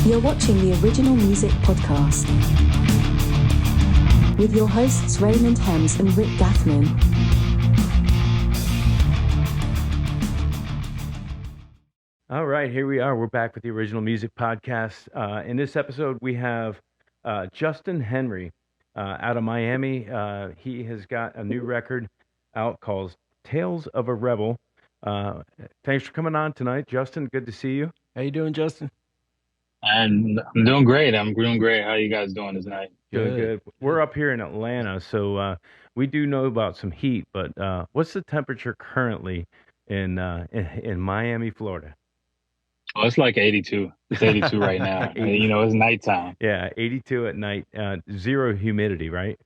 You're watching the Original Music Podcast with your hosts Raymond Hems and Rick Gathman. All right, here we are. We're back with the Original Music Podcast. In this episode, we have Justin Henry out of Miami. He has got a new record out called Tales of a Rebel. Thanks for coming on tonight, Justin. Good to see you. How you doing, Justin? And I'm doing great. I'm doing great. How you guys doing tonight? Doing good. We're up here in Atlanta, so we do know about some heat. But what's the temperature currently in Miami, Florida? Oh, it's like 82. It's 82 right now. It's nighttime. Yeah, 82 at night. Zero humidity, right?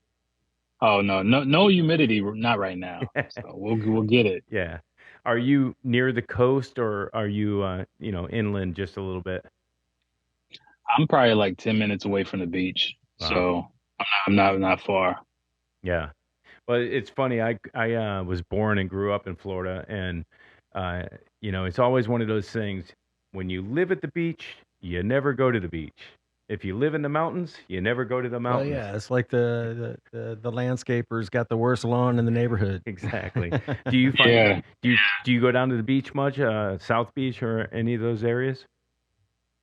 Oh no humidity. Not right now. So we'll get it. Yeah. Are you near the coast or are you inland just a little bit? I'm probably like 10 minutes away from the beach, so I'm not far. Yeah. Well, it's funny. I was born and grew up in Florida, and it's always one of those things. When you live at the beach, you never go to the beach. If you live in the mountains, you never go to the mountains. Yeah, it's like the landscaper's got the worst lawn in the neighborhood. Exactly. Do you find do you go down to the beach much, South Beach or any of those areas?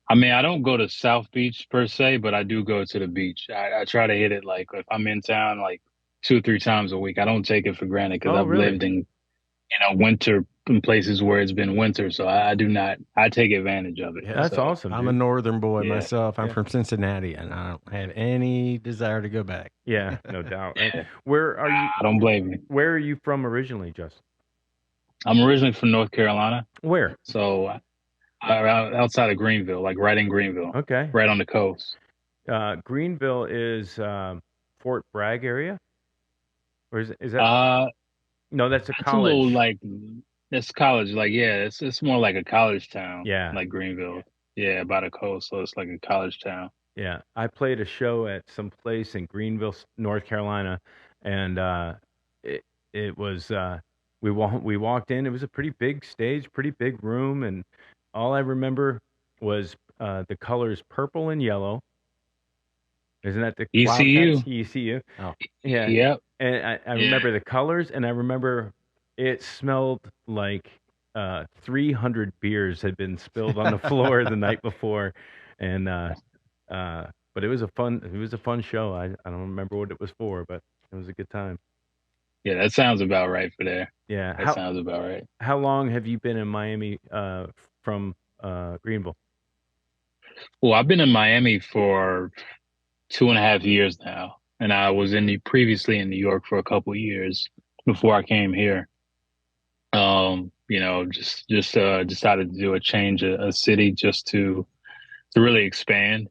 I mean, I don't go to South Beach per se, but I do go to the beach. I try to hit it like if I'm in town like 2 or 3 times a week. I don't take it for granted because I've lived in winter in places where it's been winter, so I take advantage of it. Yeah, that's awesome. I'm a northern boy myself. I'm from Cincinnati, and I don't have any desire to go back. Yeah, no doubt. Where are you? I don't blame you. Where are you from originally, Justin? I'm originally from North Carolina. Where? So outside of Greenville, like right in Greenville. Okay. Right on the coast. Greenville is Fort Bragg area? Or is that? No, that's a college. It's a little like it's college. Like it's more like a college town. Yeah. Like Greenville. Yeah, by the coast, so it's like a college town. Yeah, I played a show at some place in Greenville, North Carolina, and it was we walked in. It was a pretty big stage, pretty big room, and all I remember was the colors purple and yellow. Isn't that the ECU? ECU. Oh, yeah. Yep. And I remember the colors, and I remember it smelled like 300 beers had been spilled on the floor the night before, and but it was a fun show. I don't remember what it was for, but it was a good time. Yeah, that sounds about right for there. Yeah, that sounds about right. How long have you been in Miami from Greenville? Well, I've been in Miami for 2.5 years now, and I was previously in New York for a couple of years before I came here. Just decided to do a change of city just to really expand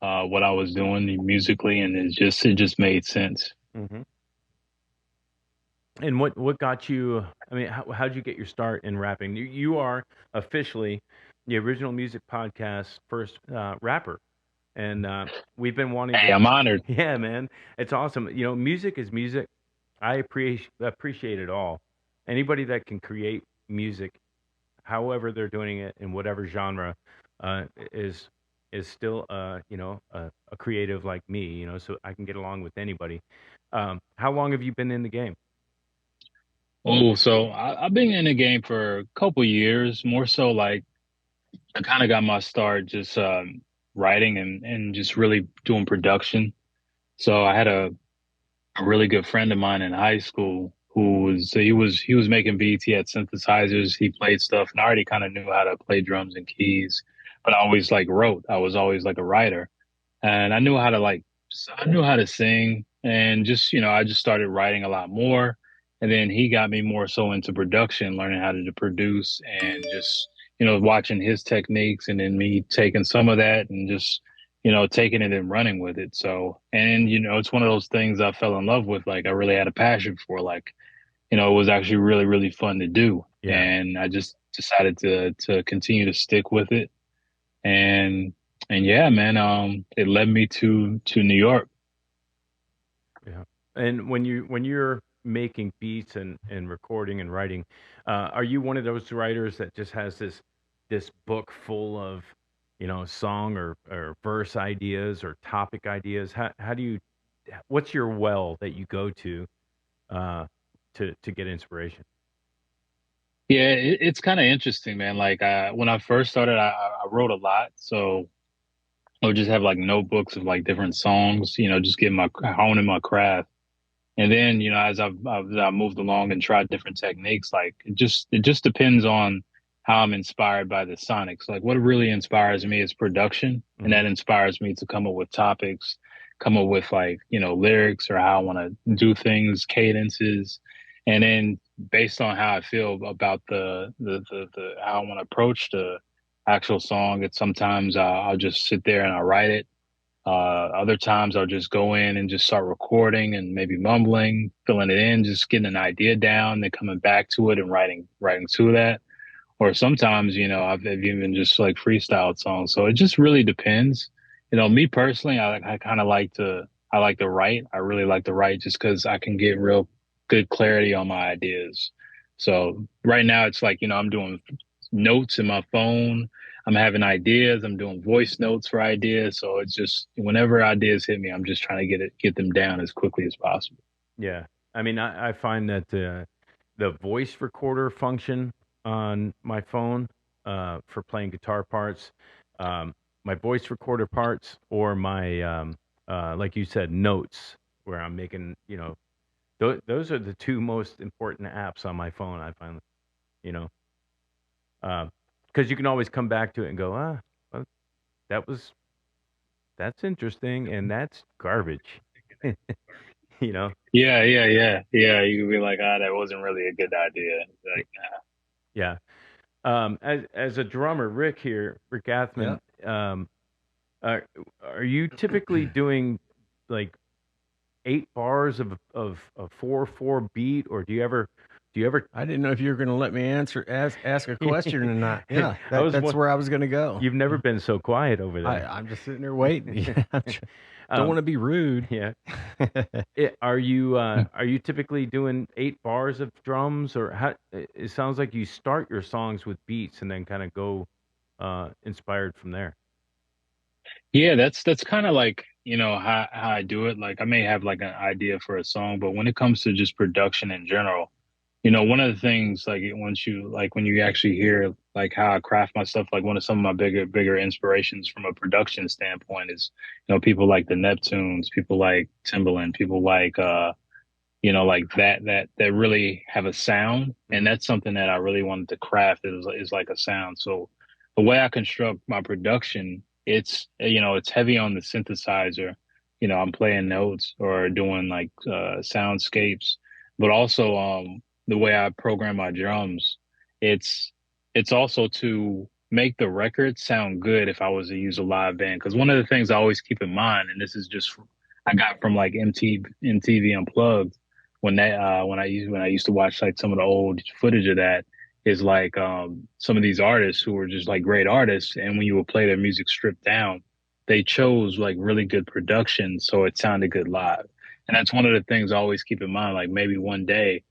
what I was doing musically, and it just made sense. Mm-hmm. And what got you? I mean, how'd you get your start in rapping? You are officially the Original Music Podcast first rapper, and we've been wanting. Hey, I'm honored. Yeah, man, it's awesome. Music is music. I appreciate it all. Anybody that can create music, however they're doing it in whatever genre, is still a creative like me. So I can get along with anybody. How long have you been in the game? Oh, so I've been in the game for a couple years, more so like I kind of got my start just writing and just really doing production. So I had a really good friend of mine in high school he was making beats. He had synthesizers. He played stuff, and I already kind of knew how to play drums and keys. But I always wrote. I was always like a writer, and I knew how to sing, and I just started writing a lot more. And then he got me more so into production, learning how to produce, and just watching his techniques, and then me taking some of that and just taking it and running with it. So, and it's one of those things I fell in love with. Like I really had a passion for. Like, it was actually really, really fun to do. Yeah. And I just decided to continue to stick with it. And yeah, man, it led me to New York. Yeah. And when you're making beats and recording and writing, are you one of those writers that just has this book full of song or verse ideas or topic ideas? How do you what's your well that you go uh to get inspiration? Yeah, it's kind of interesting, man. Like when I first started, I wrote a lot, so I would just have like notebooks of like different songs, just getting my honing my craft. And then, as I've moved along and tried different techniques, like it just depends on how I'm inspired by the sonics. Like what really inspires me is production, and Hmm. that inspires me to come up with topics, come up with like, lyrics or how I want to do things, cadences. And then based on how I feel about the how I want to approach the actual song, it's sometimes I'll just sit there and I'll write it. Other times I'll just go in and just start recording and maybe mumbling, filling it in, just getting an idea down, then coming back to it and writing to that. Or sometimes, I've even just like freestyled songs. So it just really depends. Me personally, I kind of I like to write. I really like to write just because I can get real good clarity on my ideas. So right now it's like, I'm doing notes in my phone. I'm having ideas. I'm doing voice notes for ideas. So it's just whenever ideas hit me, I'm just trying to get them down as quickly as possible. Yeah. I mean, I find that the voice recorder function on my phone for playing guitar parts, um, my voice recorder parts, or my, like you said, notes, where I'm making, those are the two most important apps on my phone, I find, you know, because you can always come back to it and go, well, that was, that's interesting, and that's garbage, you know? Yeah. You could be like, that wasn't really a good idea. Like, Yeah. As a drummer, Rick Athman, Yep. are are you typically doing like 8 bars of a 4/4 beat, or do you ever? I didn't know if you were going to let me ask a question or not. Yeah, I was that's one. where I was going to go. You've never been so quiet over there. I'm just sitting there waiting. Yeah, don't um, want to be rude. yeah. Are you typically doing 8 bars of drums, or how? It sounds like you start your songs with beats and then kind of go inspired from there. yeah, that's kind of like, how I do it. Like I may have like an idea for a song, but when it comes to just production in general, one of the things like once you like when you actually hear like how I craft my stuff, like one of some of my bigger inspirations from a production standpoint is, people like the Neptunes, people like Timbaland, people like like that really have a sound, and Hmm. that's something that I really wanted to craft is like a sound. So the way I construct my production, it's heavy on the synthesizer. I'm playing notes or doing like soundscapes, but also the way I program my drums, it's it's also to make the record sound good if I was to use a live band. Because one of the things I always keep in mind, and this is just I got from like MTV Unplugged when I used to watch like some of the old footage of that, is like some of these artists who were just like great artists, and when you would play their music stripped down, they chose like really good production so it sounded good live. And that's one of the things I always keep in mind, like maybe one day,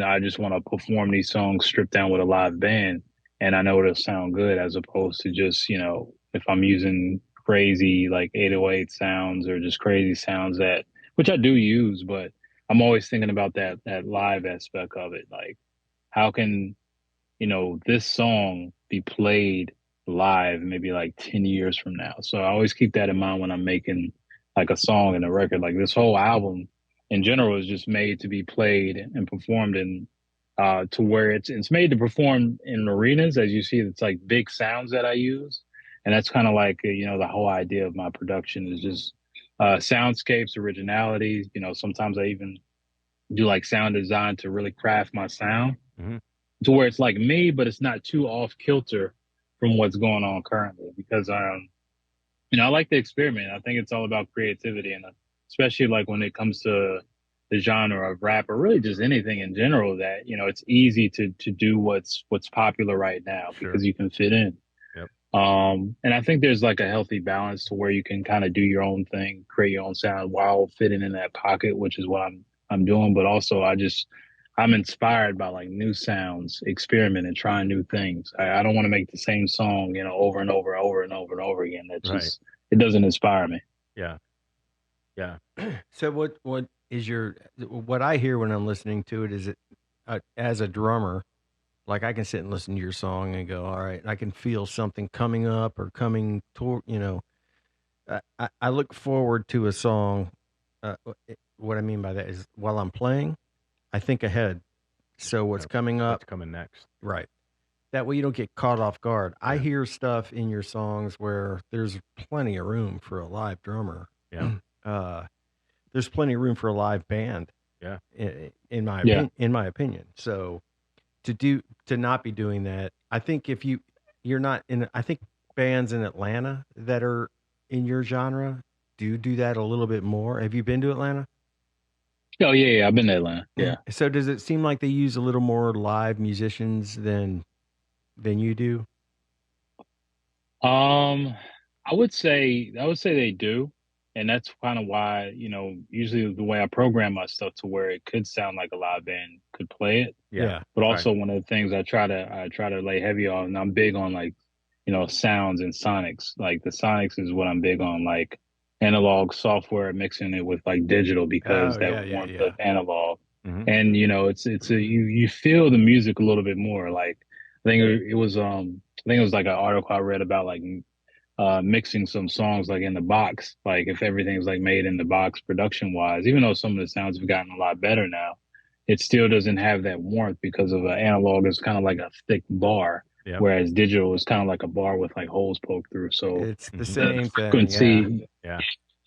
I just want to perform these songs stripped down with a live band, and I know it'll sound good, as opposed to just, if I'm using crazy like 808 sounds or just crazy sounds that, which I do use, but I'm always thinking about that live aspect of it. Like, how can, this song be played live maybe like 10 years from now? So I always keep that in mind when I'm making like a song and a record. Like this whole album in general is just made to be played and performed in to where it's made to perform in arenas. As you see, it's like big sounds that I use. And that's kind of like, the whole idea of my production is just soundscapes, originality. Sometimes I even do like sound design to really craft my sound Hmm. to where it's like me, but it's not too off kilter from what's going on currently. Because I like the experiment. I think it's all about creativity, and especially like when it comes to the genre of rap or really just anything in general. That it's easy to do what's popular right now Sure. because you can fit in. Yep. And I think there's like a healthy balance to where you can kind of do your own thing, create your own sound while fitting in that pocket, which is what I'm doing. But also, I'm inspired by like new sounds, experiment and trying new things. I don't want to make the same song, over and over, over and over and over again. That Right. just it doesn't inspire me. Yeah. Yeah. So what is what I hear when I'm listening to it is as a drummer, like I can sit and listen to your song and go, all right, I can feel something coming up or coming toward, I look forward to a song. What I mean by that is while I'm playing, I think ahead. So what's coming up, What's coming next? right? That way you don't get caught off guard. I Yeah. hear stuff in your songs where there's plenty of room for a live drummer. Yeah. There's plenty of room for a live band. Yeah. In my Yeah. in my opinion. So to not be doing that, I think if you're not in, I think bands in Atlanta that are in your genre do that a little bit more. Have you been to Atlanta? Oh yeah, I've been to Atlanta. Yeah. So does it seem like they use a little more live musicians than you do? I would say they do, and that's kind of why usually the way I program my stuff to where it could sound like a live band could play it. Yeah. But also one of the things I try to lay heavy on, and I'm big on like sounds and sonics. Like the sonics is what I'm big on, like analog software mixing it with like digital because that warmth of analog. Mhm. And you feel the music a little bit more. Like I think it was like an article I read about like mixing some songs like in the box, like if everything's like made in the box production wise, even though some of the sounds have gotten a lot better now, it still doesn't have that warmth because of analog is kind of like a thick bar, Yep. whereas digital is kind of like a bar with like holes poked through. So It's the same frequency, thing. Yeah.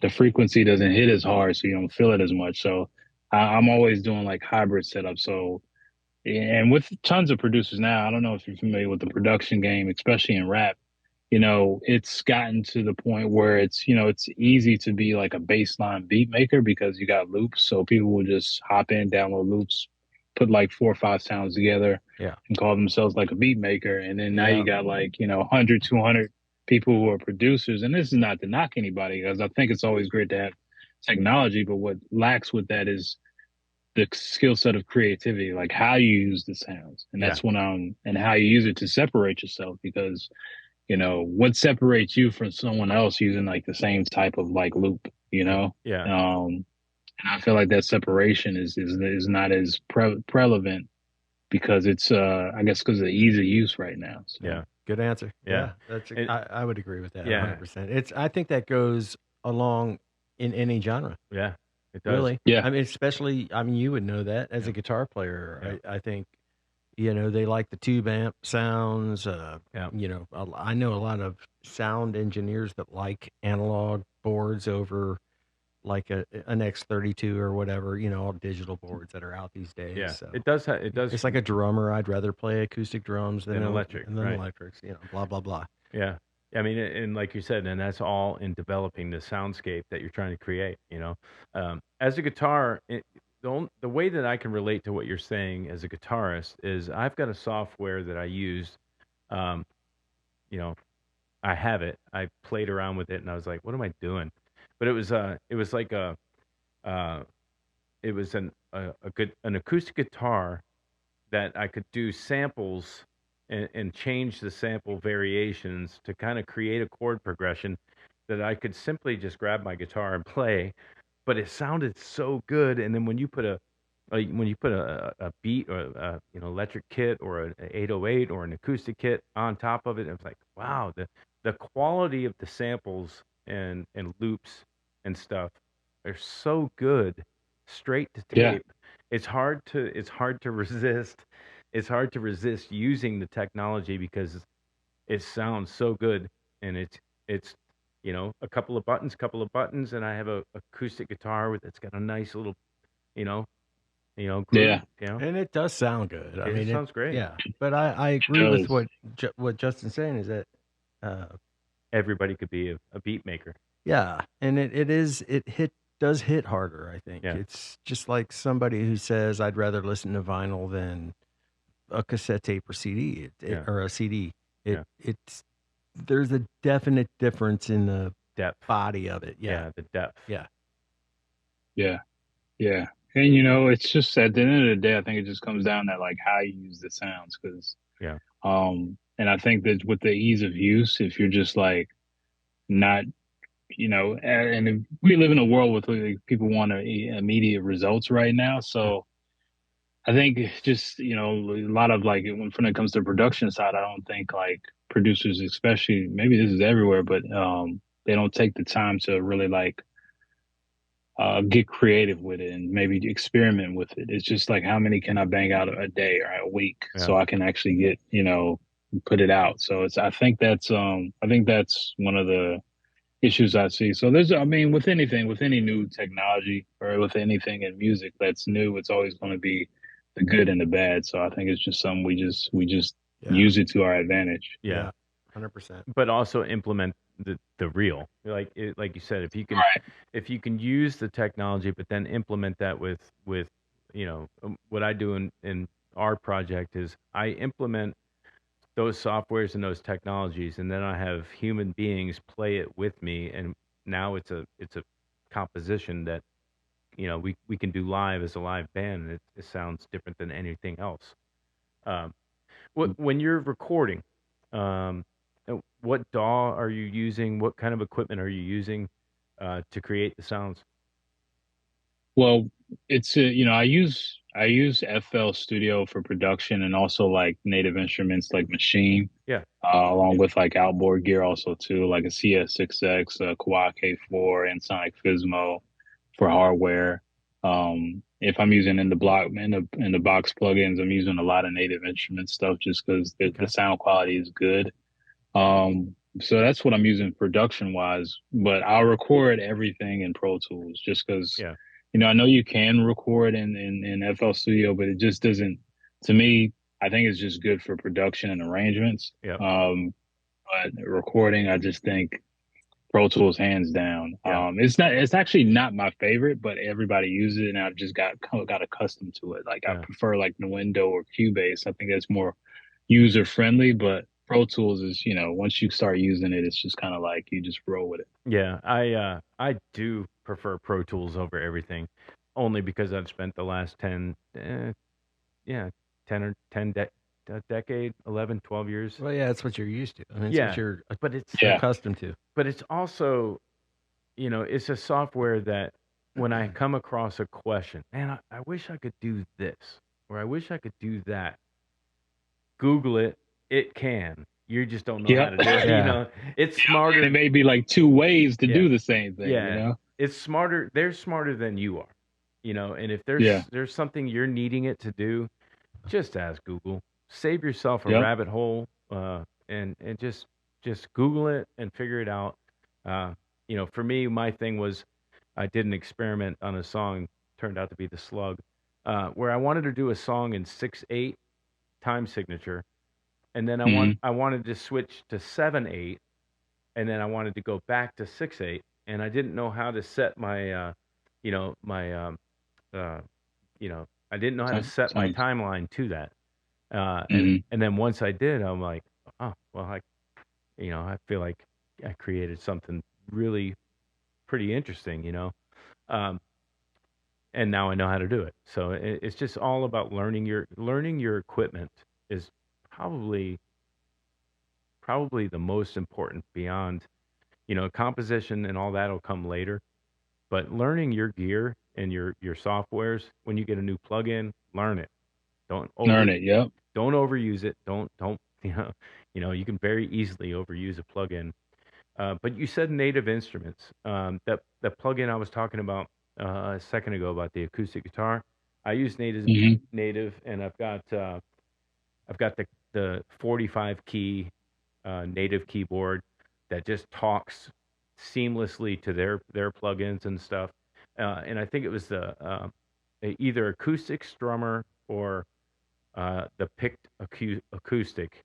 the frequency doesn't hit as hard, so you don't feel it as much. So I'm always doing like hybrid setup. So and with tons of producers now, I don't know if you're familiar with the production game, especially in rap. It's gotten to the point where it's easy to be like a baseline beat maker because you got loops. So people will just hop in, download loops, put like 4 or 5 sounds together, Yeah. and call themselves like a beat maker. And then now Yeah. you got like 100, 200 people who are producers. And this is not to knock anybody because I think it's always great to have technology, but what lacks with that is the skill set of creativity, like how you use the sounds. And that's and how you use it to separate yourself because what separates you from someone else using like the same type of like loop, Yeah. and I feel like that separation is not as prevalent because it's I guess because of the ease of use right now. So. Yeah. Good answer. Yeah. That's And- I would agree with that. Yeah. 100%. I think that goes along in any genre. Yeah. It does. Really. Yeah. I mean, especially, I mean, you would know that as a guitar player. I think, they like the tube amp sounds. Yeah. I know a lot of sound engineers that like analog boards over like an X32 or whatever, all digital boards that are out these days. Yeah. So It does. It does. it's like a drummer. I'd rather play acoustic drums than electric, than right. electrics, blah, blah, blah. Yeah. I mean, and like you said, and that's all in developing the soundscape that you're trying to create, As a guitar, the way that I can relate to what you're saying as a guitarist is I've got a software that I use. Um, I have it. I played around with it and I was like, what am I doing? But it was like it was an acoustic guitar that I could do samples and change the sample variations to kind of create a chord progression that I could simply just grab my guitar and play, but it sounded so good. And then when you put a beat or electric kit or an 808 or an acoustic kit on top of it, it was like, wow, the quality of the samples and loops and stuff are so good straight to tape. Yeah. It's hard to resist. It's hard to resist using the technology because it sounds so good, and it's a couple of buttons, and I have a acoustic guitar that's got a nice little groove, Yeah. And it does sound good. I mean, it sounds great. Yeah, but I agree with does. what Justin's saying is that Everybody could be a beat maker. yeah, and it does hit harder. I think it's just like somebody who says I'd rather listen to vinyl than a cassette tape or CD or a CD. It's there's a definite difference in the depth body of it. the depth. Yeah. Yeah. And it's just at the end of the day, I think it just comes down to like how you use the sounds, because Yeah. and I think that with the ease of use, if you're just like not, and we live in a world with like, people want immediate results right now, so I think just a lot of like when it comes to production side, I don't think like producers, especially maybe this is everywhere, but they don't take the time to really like get creative with it and maybe experiment with it. It's just like how many can I bang out a day or a week Yeah. so I can actually get put it out. So it's I think that's one of the issues I see. So there's, I mean, with anything, with any new technology or with anything in music that's new, it's always going to be the good and the bad. So I think it's just something we just Yeah. use it to our advantage. Yeah. 100%. But also implement the real, like you said, Right. if you can use the technology, but then implement that with what I do in our project is I implement those softwares and those technologies, and then I have human beings play it with me, and now it's a composition that we can do live as a live band, and it sounds different than anything else. Um, when you're recording, um, what DAW are you using? What kind of equipment are you using to create the sounds? Well, it's I use FL Studio for production and also like native instruments like Machine, Yeah, along with like outboard gear also too, like a CS6X, a Quad K4, and Sonic Fismo for hardware. If I'm using in the box plugins, I'm using a lot of native instrument stuff just because the okay, sound quality is good. So that's what I'm using production wise, but I'll record everything in Pro Tools just because, yeah, I know you can record in FL Studio, but it just doesn't, to me, I think it's just good for production and arrangements. yeah, But recording, I just think Pro Tools hands down. yeah, It's actually not my favorite, but everybody uses it and I've just got accustomed to it. Like I yeah. prefer like Nuendo or Cubase. I think that's more user friendly, but Pro Tools is, once you start using it, it's just kind of like you just roll with it. Yeah, I do prefer Pro Tools over everything, only because I've spent the last 10 or 10 a decade, 11, 12 years. Well, yeah, that's what you're used to. I mean, it's what Yeah, you're but it's Yeah. accustomed to. but it's also, it's a software that when I come across a question, man, I wish I could do this, or I wish I could do that. Google it. It can. You just don't know how Yep. to do it. Yeah. It's It smarter. may be like two ways to Yeah. do the same thing, Yeah, it's smarter. They're smarter than you are, and if Yeah. there's something you're needing it to do, just ask Google. Save yourself a Yep. rabbit hole, and just Google it and figure it out. For me, my thing was I did an experiment on a song, turned out to be the Slug, where I wanted to do a song in 6/8 time signature, and then Hmm. I wanted to switch to 7/8, and then I wanted to go back to 6/8, and I didn't know how to set my my uh, I didn't know how to set my Sounds. timeline to that. And Hmm. and then once I did, I'm like, oh well, I feel like I created something really pretty interesting, um, and now I know how to do it. So it's just all about learning your equipment is probably probably the most important beyond composition and all that'll come later. But learning your gear and your softwares when you get a new plugin, learn it. Don't over Learn it. Yep. don't overuse it. Don't you can very easily overuse a plugin. But you said native instruments. That plugin I was talking about a second ago about the acoustic guitar. I use Hmm. native, and I've got the 45 key native keyboard that just talks seamlessly to their plugins and stuff. And I think it was the either acoustic strummer or the picked acoustic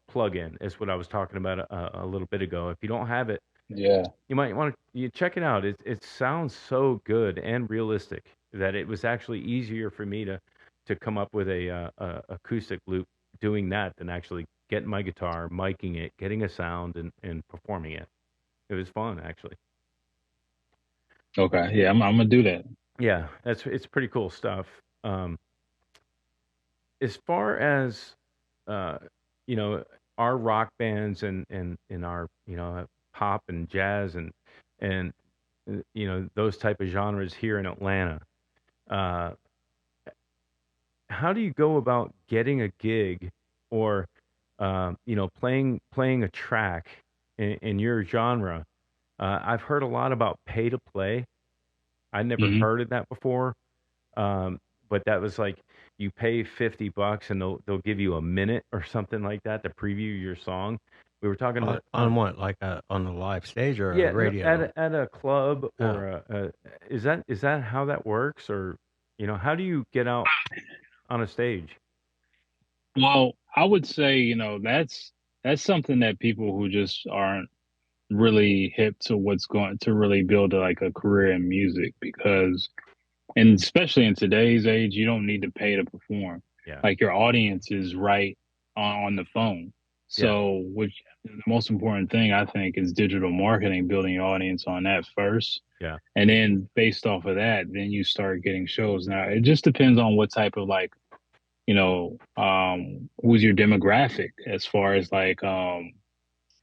plugin is what I was talking about a little bit ago. If you don't have it, Yeah. you might want to check it out. It sounds so good and realistic that it was actually easier for me to come up with a acoustic loop doing that than actually getting my guitar, miking it, getting a sound, and performing it. It was fun actually. Okay. Yeah. I'm gonna do that. Yeah, it's pretty cool stuff. Um, as far as uh, you know, our rock bands and our pop and jazz and those type of genres here in Atlanta. Uh, how do you go about getting a gig or playing a track in your genre? I've heard a lot about pay to play. I never Hmm. heard of that before. Um, but that was like you pay $50 and they'll give you a minute or something like that to preview your song. We were talking On what, like on the live stage or a yeah, no, radio? at a club Oh, or is that how that works, or how do you get out on a stage? Well, I would say, that's something that people who just aren't really hip to what's going to really build like a career in music, because and especially in today's age, you don't need to pay to perform. Yeah, Like your audience is right on the phone. yeah, So, which the most important thing I think is digital marketing, building your audience on that first. yeah, And then based off of that, then you start getting shows. Now, it just depends on what type of like, who's your demographic as far as like,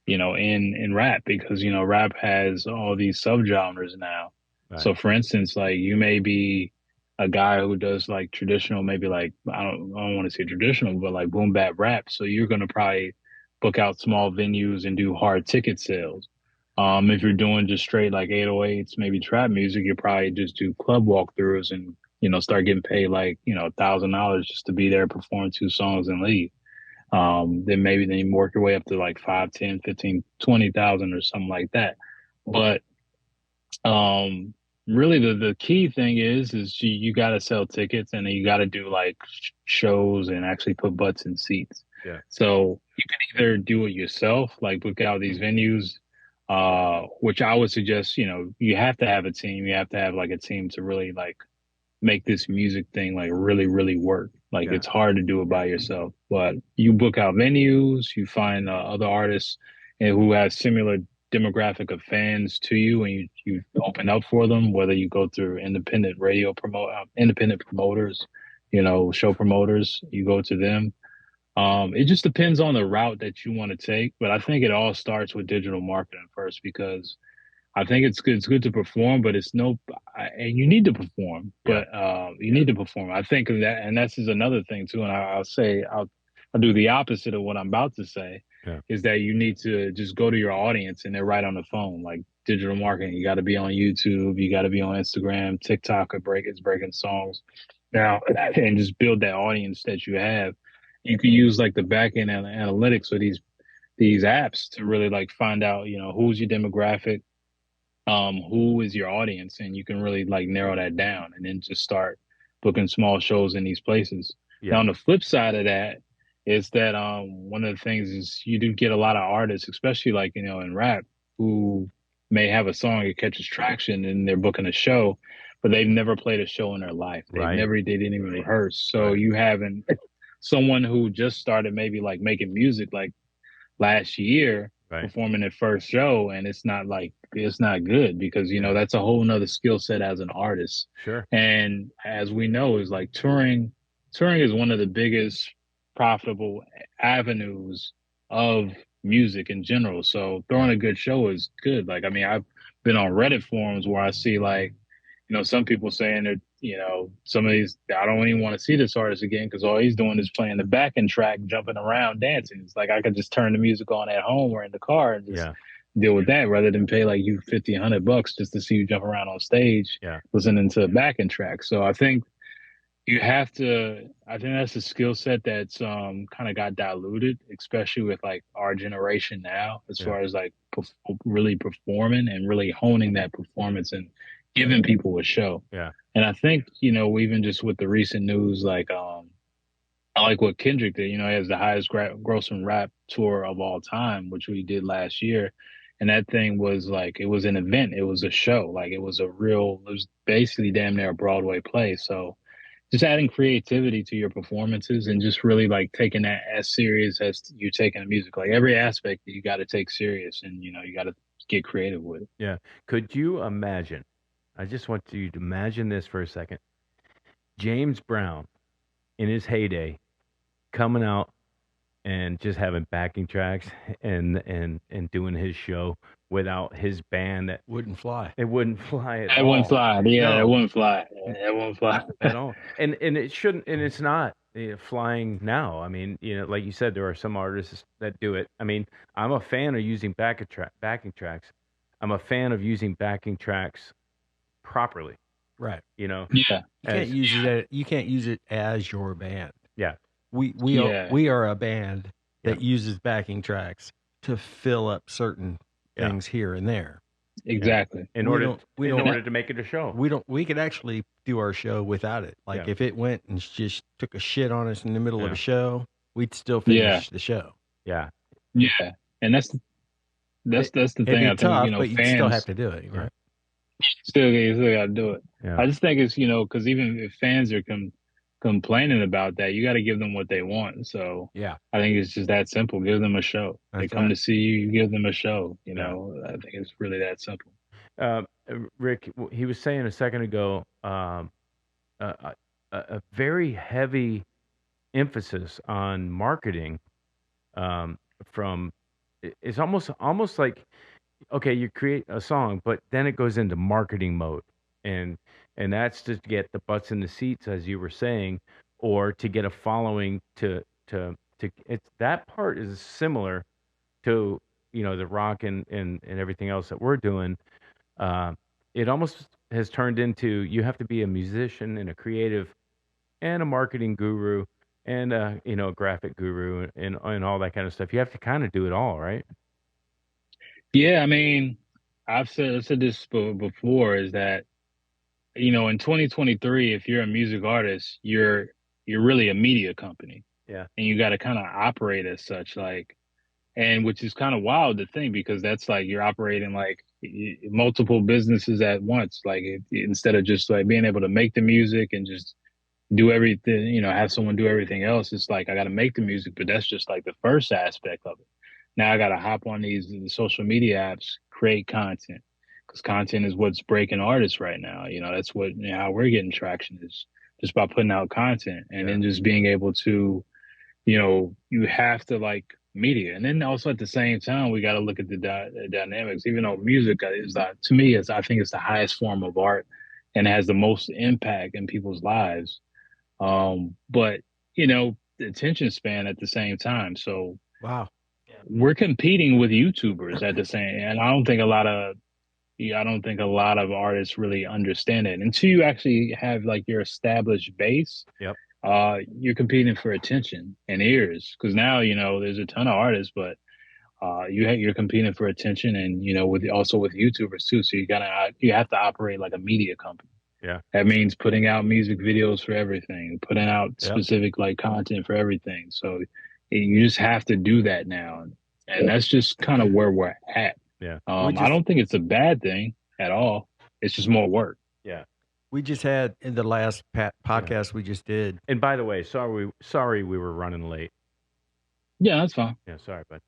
in rap, because rap has all these subgenres now. right, So for instance, like you may be a guy who does like traditional, maybe like I don't want to say traditional, but like boom bap rap. So you're gonna probably book out small venues and do hard ticket sales. If you're doing just straight like 808s, maybe trap music, you probably just do club walkthroughs and start getting paid like $1,000 just to be there, perform two songs and leave. Then you work your way up to like 5, 10, 15, 20,000 or something like that. But um, really the key thing is you got to sell tickets, and then you got to do like shows and actually put butts in seats. yeah, So you can either do it yourself, like book out these venues, which I would suggest, you have to have a team. You have to have like a team to really like make this music thing like really, really work. Like yeah, it's hard to do it by yourself, but you book out venues, you find other artists and who have similar demographic of fans to you, and you open up for them. Whether you go through independent promoters, show promoters, you go to them. It just depends on the route that you want to take, but I think it all starts with digital marketing first, because I think it's good. It's good to perform, but and you need to perform. yeah, But you need to perform. I think of that, and that's is another thing too. And I'll do the opposite of what I'm about to say. yeah, Is that you need to just go to your audience and they're right on the phone. Like digital marketing, you got to be on YouTube, you got to be on Instagram, TikTok, is breaking songs now, and just build that audience that you have. You can use like the back end analytics or these apps to really like find out, who's your demographic, who is your audience, and you can really like narrow that down and then just start booking small shows in these places. Now yeah, on the flip side of that is that one of the things is you do get a lot of artists, especially like in rap, who may have a song that catches traction and they're booking a show, but they've never played a show in their life. right, They didn't even rehearse. So right, you haven't someone who just started maybe like making music like last year right, performing their first show, and it's not good, because yeah, that's a whole nother skill set as an artist. sure, And as we know, is like touring is one of the biggest profitable avenues of music in general. So yeah, throwing a good show is good. Like, I mean, I've been on Reddit forums where I see like, some people saying that, some of these, I don't even want to see this artist again because all he's doing is playing the backing track, jumping around, dancing. It's like I could just turn the music on at home or in the car and just yeah, deal with that rather than pay like you 50, $100 just to see you jump around on stage yeah, listening to a backing track. So I think that's a skill set that's kind of got diluted, especially with like our generation now, as yeah, far as like really performing and really honing that performance and giving people a show. yeah, And I think, even just with the recent news, like I like what Kendrick did. He has the highest grossing rap tour of all time, which we did last year. And that thing was like, it was an event. It was a show. Like it was basically damn near a Broadway play. So just adding creativity to your performances and just really like taking that as serious as you taking the music. Like every aspect that you got to take serious, and, you got to get creative with it. yeah. Could you imagine? I just want you to imagine this for a second. James Brown, in his heyday, coming out and just having backing tracks and doing his show without his band, that Wouldn't fly. it wouldn't fly at That wouldn't all. fly. Yeah, No. it wouldn't fly. It wouldn't fly. At all. And it shouldn't, and it's not flying now. I mean, like you said, there are some artists that do it. I mean, I'm a fan of using backing tracks. I'm a fan of using backing tracks properly. Right. Yeah. You can't use it as your band. Yeah. We are a band that uses backing tracks to fill up certain things here and there. Exactly. In order to make it a show. We could actually do our show without it. Like if it went and just took a shit on us in the middle of a show, we'd still finish the show. Yeah. Yeah. And that's the thing. I tough, think, but fans you still have to do it, right? You still got to do it. Yeah. I just think it's, because even if fans are complaining about that, you got to give them what they want. So Yeah, I think it's just that simple. Give them a show. They come to see you. You give them a show. I think it's really that simple. Rick, he was saying a second ago, a very heavy emphasis on marketing. It's almost like, okay, you create a song, but then it goes into marketing mode, and that's to get the butts in the seats, as you were saying, or to get a following. It's that part is similar to the rock and everything else that we're doing. It almost has turned into, you have to be a musician and a creative and a marketing guru and a graphic guru and all that kind of stuff. You have to kind of do it all, right? Yeah, I mean, I've said this before, is that in 2023, if you're a music artist, you're really a media company. Yeah. And you got to kind of operate as such, and which is kind of wild to think, because that's like you're operating like multiple businesses at once. Like instead of just like being able to make the music and just do everything, have someone do everything else. It's like I got to make the music, but that's just like the first aspect of it. Now I got to hop on these social media apps, create content, because content is what's breaking artists right now. That's how we're getting traction, is just by putting out content, and then just being able to, you have to like media. And then also at the same time, we got to look at the dynamics, even though music is, to me, I think it's the highest form of art and has the most impact in people's lives. But the attention span at the same time. So wow, we're competing with YouTubers at the same, and I don't think a lot of artists really understand it until you actually have like your established base. Yep. You're competing for attention and ears, because now there's a ton of artists, but you're competing for attention, and with YouTubers too. So you have to operate like a media company. Yeah. That means putting out music videos for everything, putting out specific like content for everything. So you just have to do that now, and that's just kind of where we're at. Yeah. I don't think it's a bad thing at all. It's just more work. Yeah. We just had in the last podcast we just did. And by the way, sorry we were running late. Yeah, that's fine. Yeah, sorry, bud.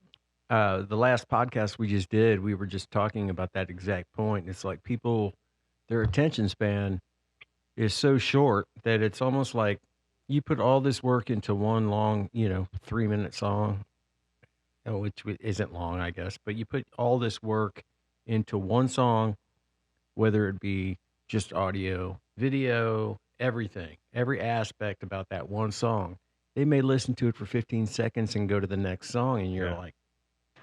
The last podcast we just did, we were just talking about that exact point. It's like people, their attention span is so short that it's almost like you put all this work into one long, 3-minute song, which isn't long, I guess, but you put all this work into one song, whether it be just audio, video, everything, every aspect about that one song. They may listen to it for 15 seconds and go to the next song, and you're like,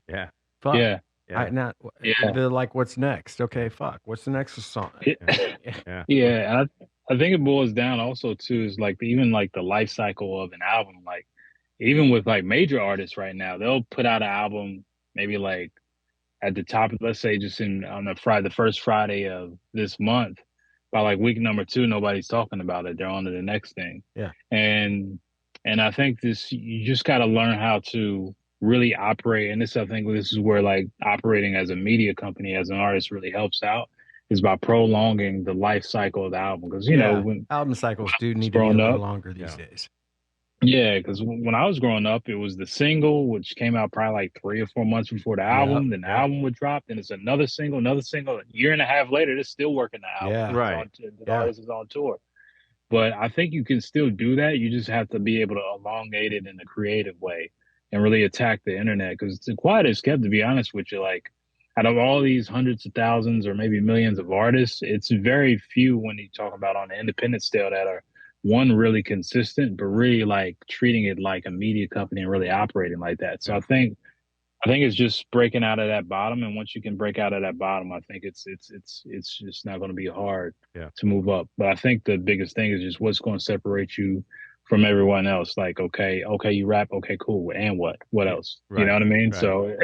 yeah, fuck. Yeah. They're like, what's next? Okay, fuck. What's the next song? Yeah. Yeah. And I think it boils down also to is like even like the life cycle of an album. Like even with like major artists right now, they'll put out an album maybe like at the top, let's say just on the first Friday of this month. By like week number 2, nobody's talking about it. They're on to the next thing. Yeah. And I think you just got to learn how to really operate. And I think this is where like operating as a media company, as an artist, really helps out, is by prolonging the life cycle of the album. Because, when album cycles do need to be a little longer these days. Yeah, because when I was growing up, it was the single, which came out probably like 3 or 4 months before the Yep. album. Then the Yep. album would drop. Then it's another single, another single. A year and a half later, they're still working the album. Yeah. And it's Right. on. The Yeah. artist is on tour. But I think you can still do that. You just have to be able to elongate it in a creative way and really attack the internet. Because the quiet is kept, to be honest with you, like out of all these hundreds of thousands or maybe millions of artists, it's very few when you talk about on the independent scale that are one really consistent, but really like treating it like a media company and really operating like that. So Yeah. I think it's just breaking out of that bottom, and once you can break out of that bottom, I think it's just not going to be hard Yeah. to move up. But I think the biggest thing is just what's going to separate you from everyone else. Like, okay, you rap, okay, cool, and what? What Yeah. else? You know Right. what I mean? Right. So,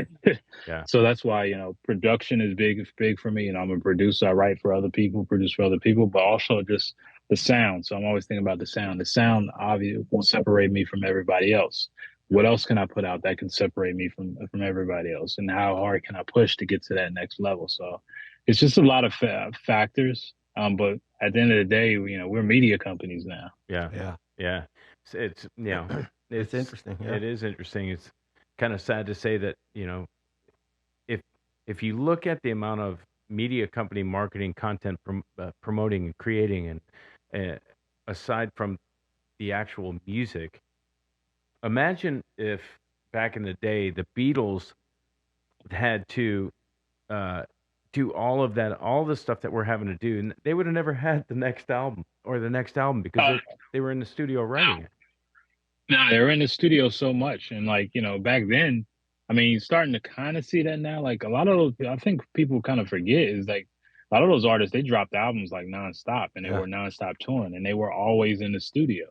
Yeah. so that's why production is big for me. And I'm a producer. I write for other people, produce for other people, but also just the sound. So I'm always thinking about the sound. The sound obviously will separate me from everybody else. What else can I put out that can separate me from everybody else, and how hard can I push to get to that next level? So it's just a lot of factors. But at the end of the day, we're media companies now. Yeah. Yeah. Yeah. It's It's interesting. Yeah. it is interesting. It's kind of sad to say that, if if you look at the amount of media company marketing content promoting and creating, and uh, aside from the actual music, imagine if back in the day the Beatles had to uh, do all of that, all the stuff that we're having to do, and they would have never had the next album or the next album because Uh, they were in the studio writing it. No, they're in the studio so much, and like back then, I mean, you're starting to kind of see that now. Like a lot of those, I think people kind of forget is like a lot of those artists they dropped albums like nonstop, and they Yeah. were nonstop touring, and they were always in the studio.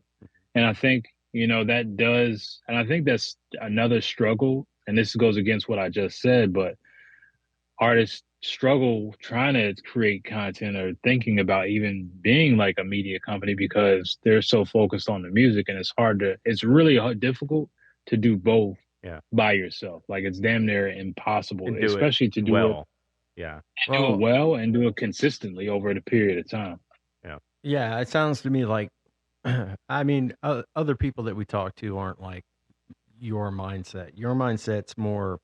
And I think that does, and I think that's another struggle. And this goes against what I just said, but artists struggle trying to create content or thinking about even being like a media company because they're so focused on the music, and it's really difficult to do both Yeah, by yourself. Like it's damn near impossible, and do it especially to well. Yeah, do it Well, well and do it consistently over the period of time. yeah, yeah, it sounds to me like, I mean, other people that we talk to aren't like your mindset. Your mindset's more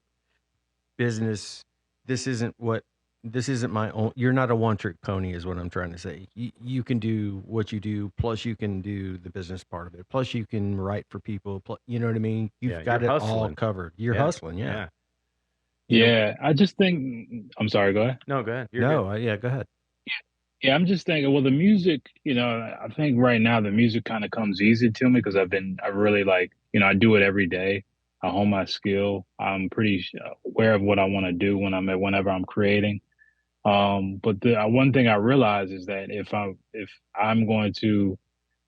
business. This isn't what, this isn't my own. You're not a one trick pony, is what I'm trying to say. You can do what you do, plus you can do the business part of it, plus you can write for people. You know what I mean? You've yeah. got You're it all hustling. covered. You're Yeah, hustling. Yeah. yeah. You know, Yeah, I just think I'm sorry, go ahead. No, go ahead. You're good. no, yeah, go ahead. Yeah, I'm just thinking, well, the music, I think right now the music kind of comes easy to me because I really like, I do it every day. I hone my skill. I'm pretty aware of what I want to do whenever I'm creating. But the one thing I realize is that if I'm going to,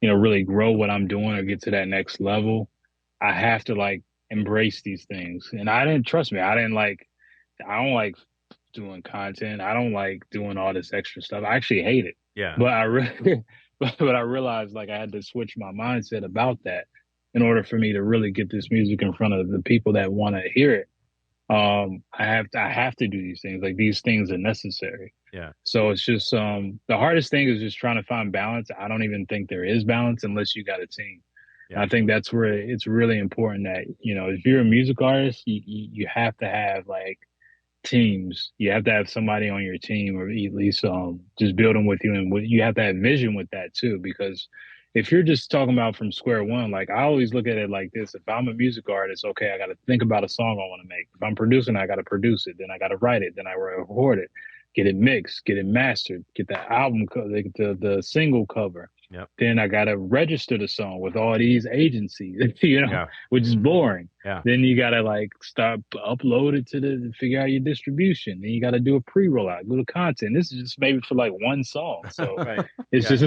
really grow what I'm doing or get to that next level, I have to like embrace these things. And I didn't trust me. I don't like doing content. I don't like doing all this extra stuff. I actually hate it. Yeah, But I really, but I realized like I had to switch my mindset about that in order for me to really get this music in front of the people that want to hear it. I have to do these things. Like these things are necessary. yeah, So it's just the hardest thing is just trying to find balance. I don't even think there is balance unless you got a team. And yeah, I think that's where it's really important that, if you're a music artist, you have to have like teams. You have to have somebody on your team, or at least just building with you, and you have to have vision with that too. Because if you're just talking about from square one, like I always look at it like this: if I'm a music artist, okay, I got to think about a song I want to make. If I'm producing, I got to produce it. Then I got to write it. Then I record it, get it mixed, get it mastered, get the album, the single cover. yep, Then I got to register the song with all these agencies, yeah, which is boring. yeah, Then you gotta like start upload it figure out your distribution. Then you gotta do a pre-rollout, little content. This is just maybe for like one song. So right. it's Yeah, just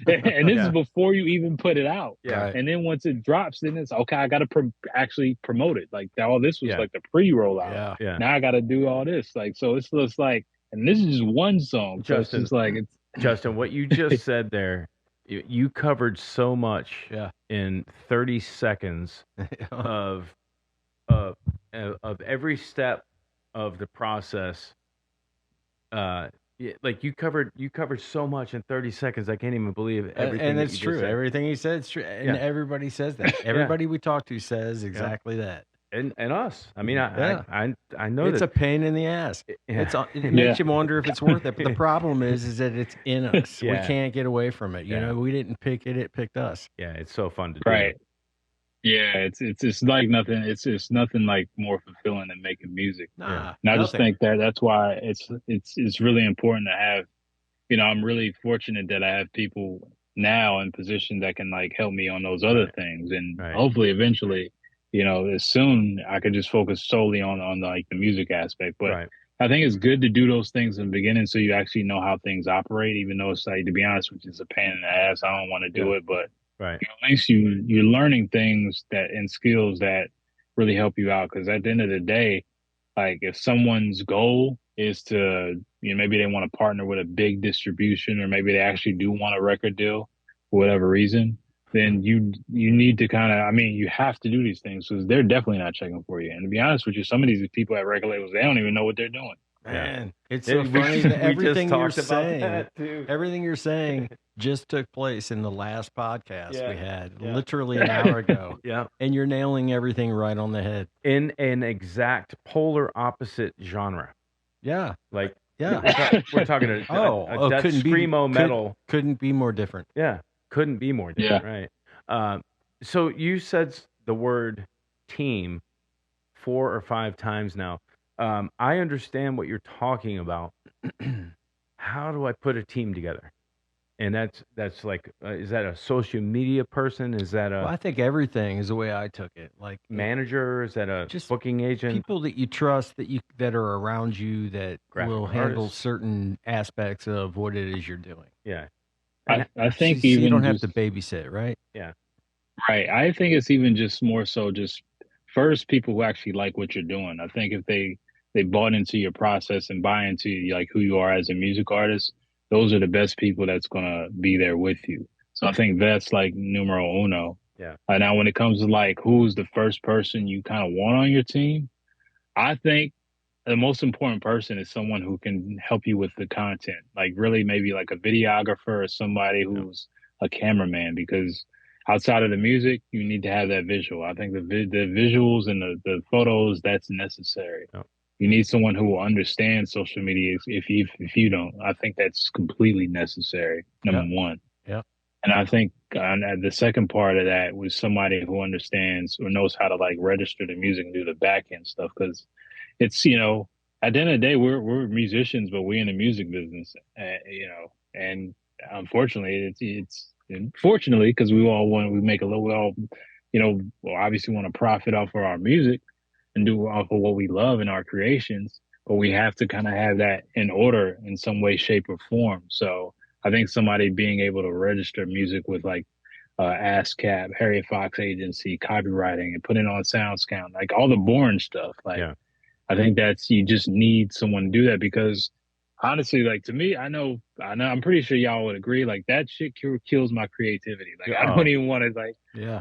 and this is yeah, before you even put it out. yeah, Right. And then once it drops, then it's okay. I gotta actually promote it. Like all this was yeah, like the pre-rollout. Yeah. yeah. Now I gotta do all this. Like so, it's just like, and this is just one song. So it's Justin, just like it's Justin, what you just said there, you covered so much Yeah. in 30 seconds of of every step of the process, Yeah, like you covered so much in 30 seconds. I can't even believe everything And that it's you just true. said. Everything he said is true, and Yeah. everybody says that. Everybody we talk to says Yeah. exactly that. And us. I mean, Yeah. I know It's that. a pain in the ass. Yeah. It Yeah. makes you wonder if it's worth it. But the problem is that it's in us. We Yeah. can't get away from it. You Yeah. know, we didn't pick it; it picked us. Yeah, it's so fun to do. Right. Yeah, it's like nothing. It's nothing like more fulfilling than making music. Nah, And I just nothing. think that that's why it's really important to have. I'm really fortunate that I have people now in positions that can like help me on those other Right. things, and Right. hopefully eventually, as soon I could just focus solely on like the music aspect. But Right. I think it's good to do those things in the beginning so you actually know how things operate, even though it's like, to be honest, which is a pain in the ass. I don't want to do Yeah. it, but Right. at least you're learning things that and skills that really help you out. Because at the end of the day, like if someone's goal is to, maybe they want to partner with a big distribution, or maybe they actually do want a record deal for whatever reason, then you need to kind of, I mean, you have to do these things because they're definitely not checking for you. And to be honest with you, some of these people at record labels, they don't even know what they're doing. Man, it's Yeah, so funny that we just everything you're talked about saying, that too. everything you're saying just took place in the last podcast Yeah, we had, yeah. literally an hour ago. Yeah. And you're nailing everything right on the head. In an exact polar opposite genre. Yeah. Like Yeah. we're talking a death screamo metal. Couldn't be more different. Yeah, couldn't be more different, right? So you said the word team 4 or 5 times now. I understand what you're talking about. How do I put a team together? And that's like, is that a social media person? Is that Well, I think everything is the way I took it. Like manager? Is that a just booking agent? people that you trust that are around you that Graphic will handle artists. certain aspects of what it is you're doing. Yeah. I think so even you don't have just, to babysit, right? Yeah. right. I think it's even just more so just first people who actually like what you're doing. I think if they bought into your process and buy into like who you are as a music artist, those are the best people that's gonna be there with you. So I think that's like numero uno. Yeah. Now when it comes to like who's the first person you kind of want on your team, I think the most important person is someone who can help you with the content, like really maybe like a videographer or somebody who's a cameraman, because outside of the music, you need to have that visual. I think the visuals and the photos, that's necessary. Yeah. You need someone who will understand social media if you don't. I think that's completely necessary, number one. Yeah. And I think the second part of that was somebody who understands or knows how to like register the music and do the back end stuff, because it's at the end of the day we're musicians, but we're in the music business, and unfortunately it's unfortunately because we make a little, we all well, obviously want to profit off of our music and do off of what we love in our creations, but we have to kind of have that in order in some way, shape, or form. So I think somebody being able to register music with like ASCAP, Harriet Fox Agency, copywriting, and put it on SoundScout, like all the boring stuff. Like, Yeah. I think you just need someone to do that, because honestly, like to me, I know, I'm pretty sure y'all would agree, like that shit kills my creativity. Like, I don't even want to, like, Yeah.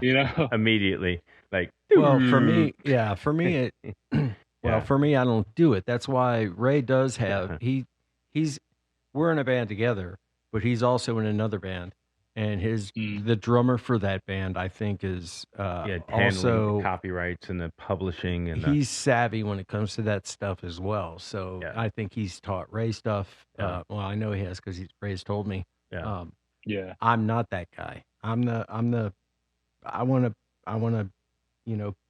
Immediately. Like, well, for me, Yeah. for me, I don't do it. That's why Ray does have, we're in a band together, but he's also in another band. And the drummer for that band, I think, is handling also the copyrights and the publishing, and he's savvy when it comes to that stuff as well. So Yeah. I think he's taught Ray stuff. Yeah. Well, I know he has because Ray's told me. Yeah. Yeah. I'm not that guy. I want to,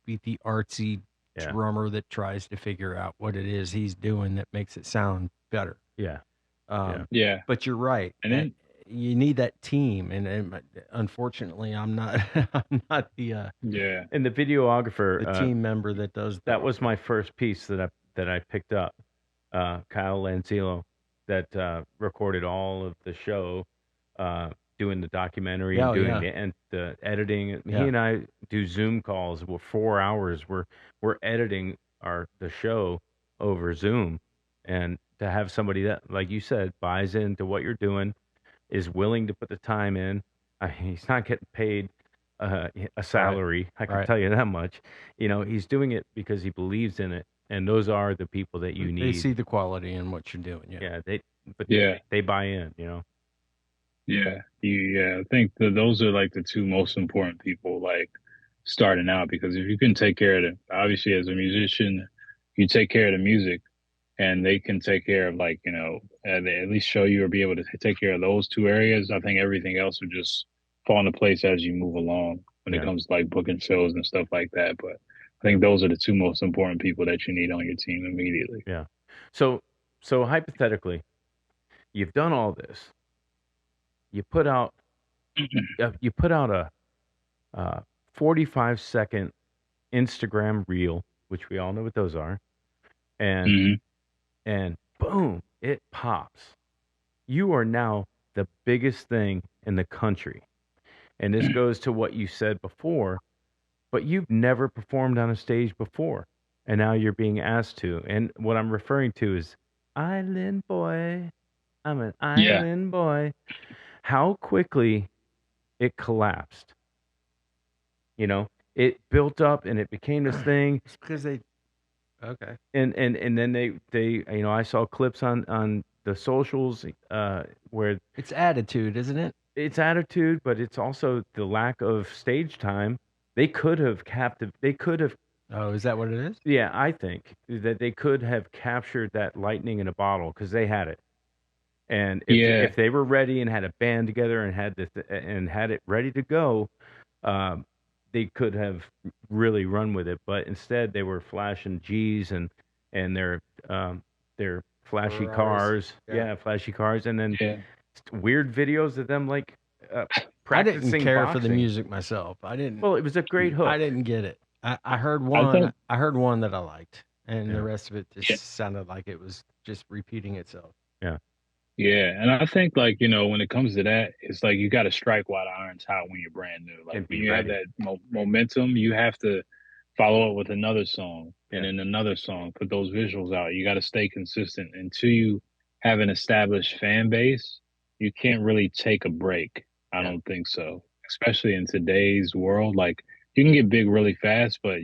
be the artsy Yeah. drummer that tries to figure out what it is he's doing that makes it sound better. Yeah. Yeah. But you're right. And then you need that team, and unfortunately, I'm not. I'm not the yeah. And the videographer, the team member that does that was my first piece that I picked up. Kyle Lanzillo, that recorded all of the show, doing the documentary and doing the editing. He and I do Zoom calls. We're 4 hours. We're editing the show over Zoom, and to have somebody that, like you said, buys into what you're doing, is willing to put the time in. He's not getting paid a salary. I can tell you that much. He's doing it because he believes in it, and those are the people that you They need. see the quality in what you're doing. Yeah. Yeah, but Yeah. they buy in, you know. Yeah. I think that those are like the two most important people, like starting out, because if you can take care of the, obviously as a musician, you take care of the music, and they can take care of like, at least show you or be able to take care of those two areas. I think everything else will just fall into place as you move along when it Yeah. comes to like booking shows and stuff like that. But I think those are the two most important people that you need on your team immediately. Yeah. So hypothetically, you've done all this. You put out a 45-second Instagram reel, which we all know what those are, and Hmm. and boom, it pops. You are now the biggest thing in the country. And this goes to what you said before, but you've never performed on a stage before. And now you're being asked to. And what I'm referring to is Island Boy. I'm an Yeah. island boy. How quickly it collapsed. You know, it built up and it became this thing. It's because they. Okay. And then they I saw clips on the socials where It's attitude, isn't it? it's attitude, but it's also the lack of stage time. They could have Oh, is that what it is? yeah, I think that they could have captured that lightning in a bottle because they had it. And Yeah. if they were ready and had a band together and had it ready to go, um, they could have really run with it. But instead, they were flashing G's and their flashy Ferraris. cars, Yeah. flashy cars, and then Yeah. weird videos of them like I practicing didn't care for the boxing. music myself. I didn't. Well, it was a great hook. I didn't get it. I heard I one. think, I heard one that I liked, and Yeah. the rest of it just Yeah. sounded like it was just repeating itself. yeah. And I think like, when it comes to that, it's like you got to strike while the iron's hot when you're brand new. Like And when be you have ready. that momentum, you have to follow up with another song and Yeah. then another song, put those visuals out. You got to stay consistent until you have an established fan base. You can't really take a break. I Yeah. don't think so, especially in today's world. Like you can get big really fast, but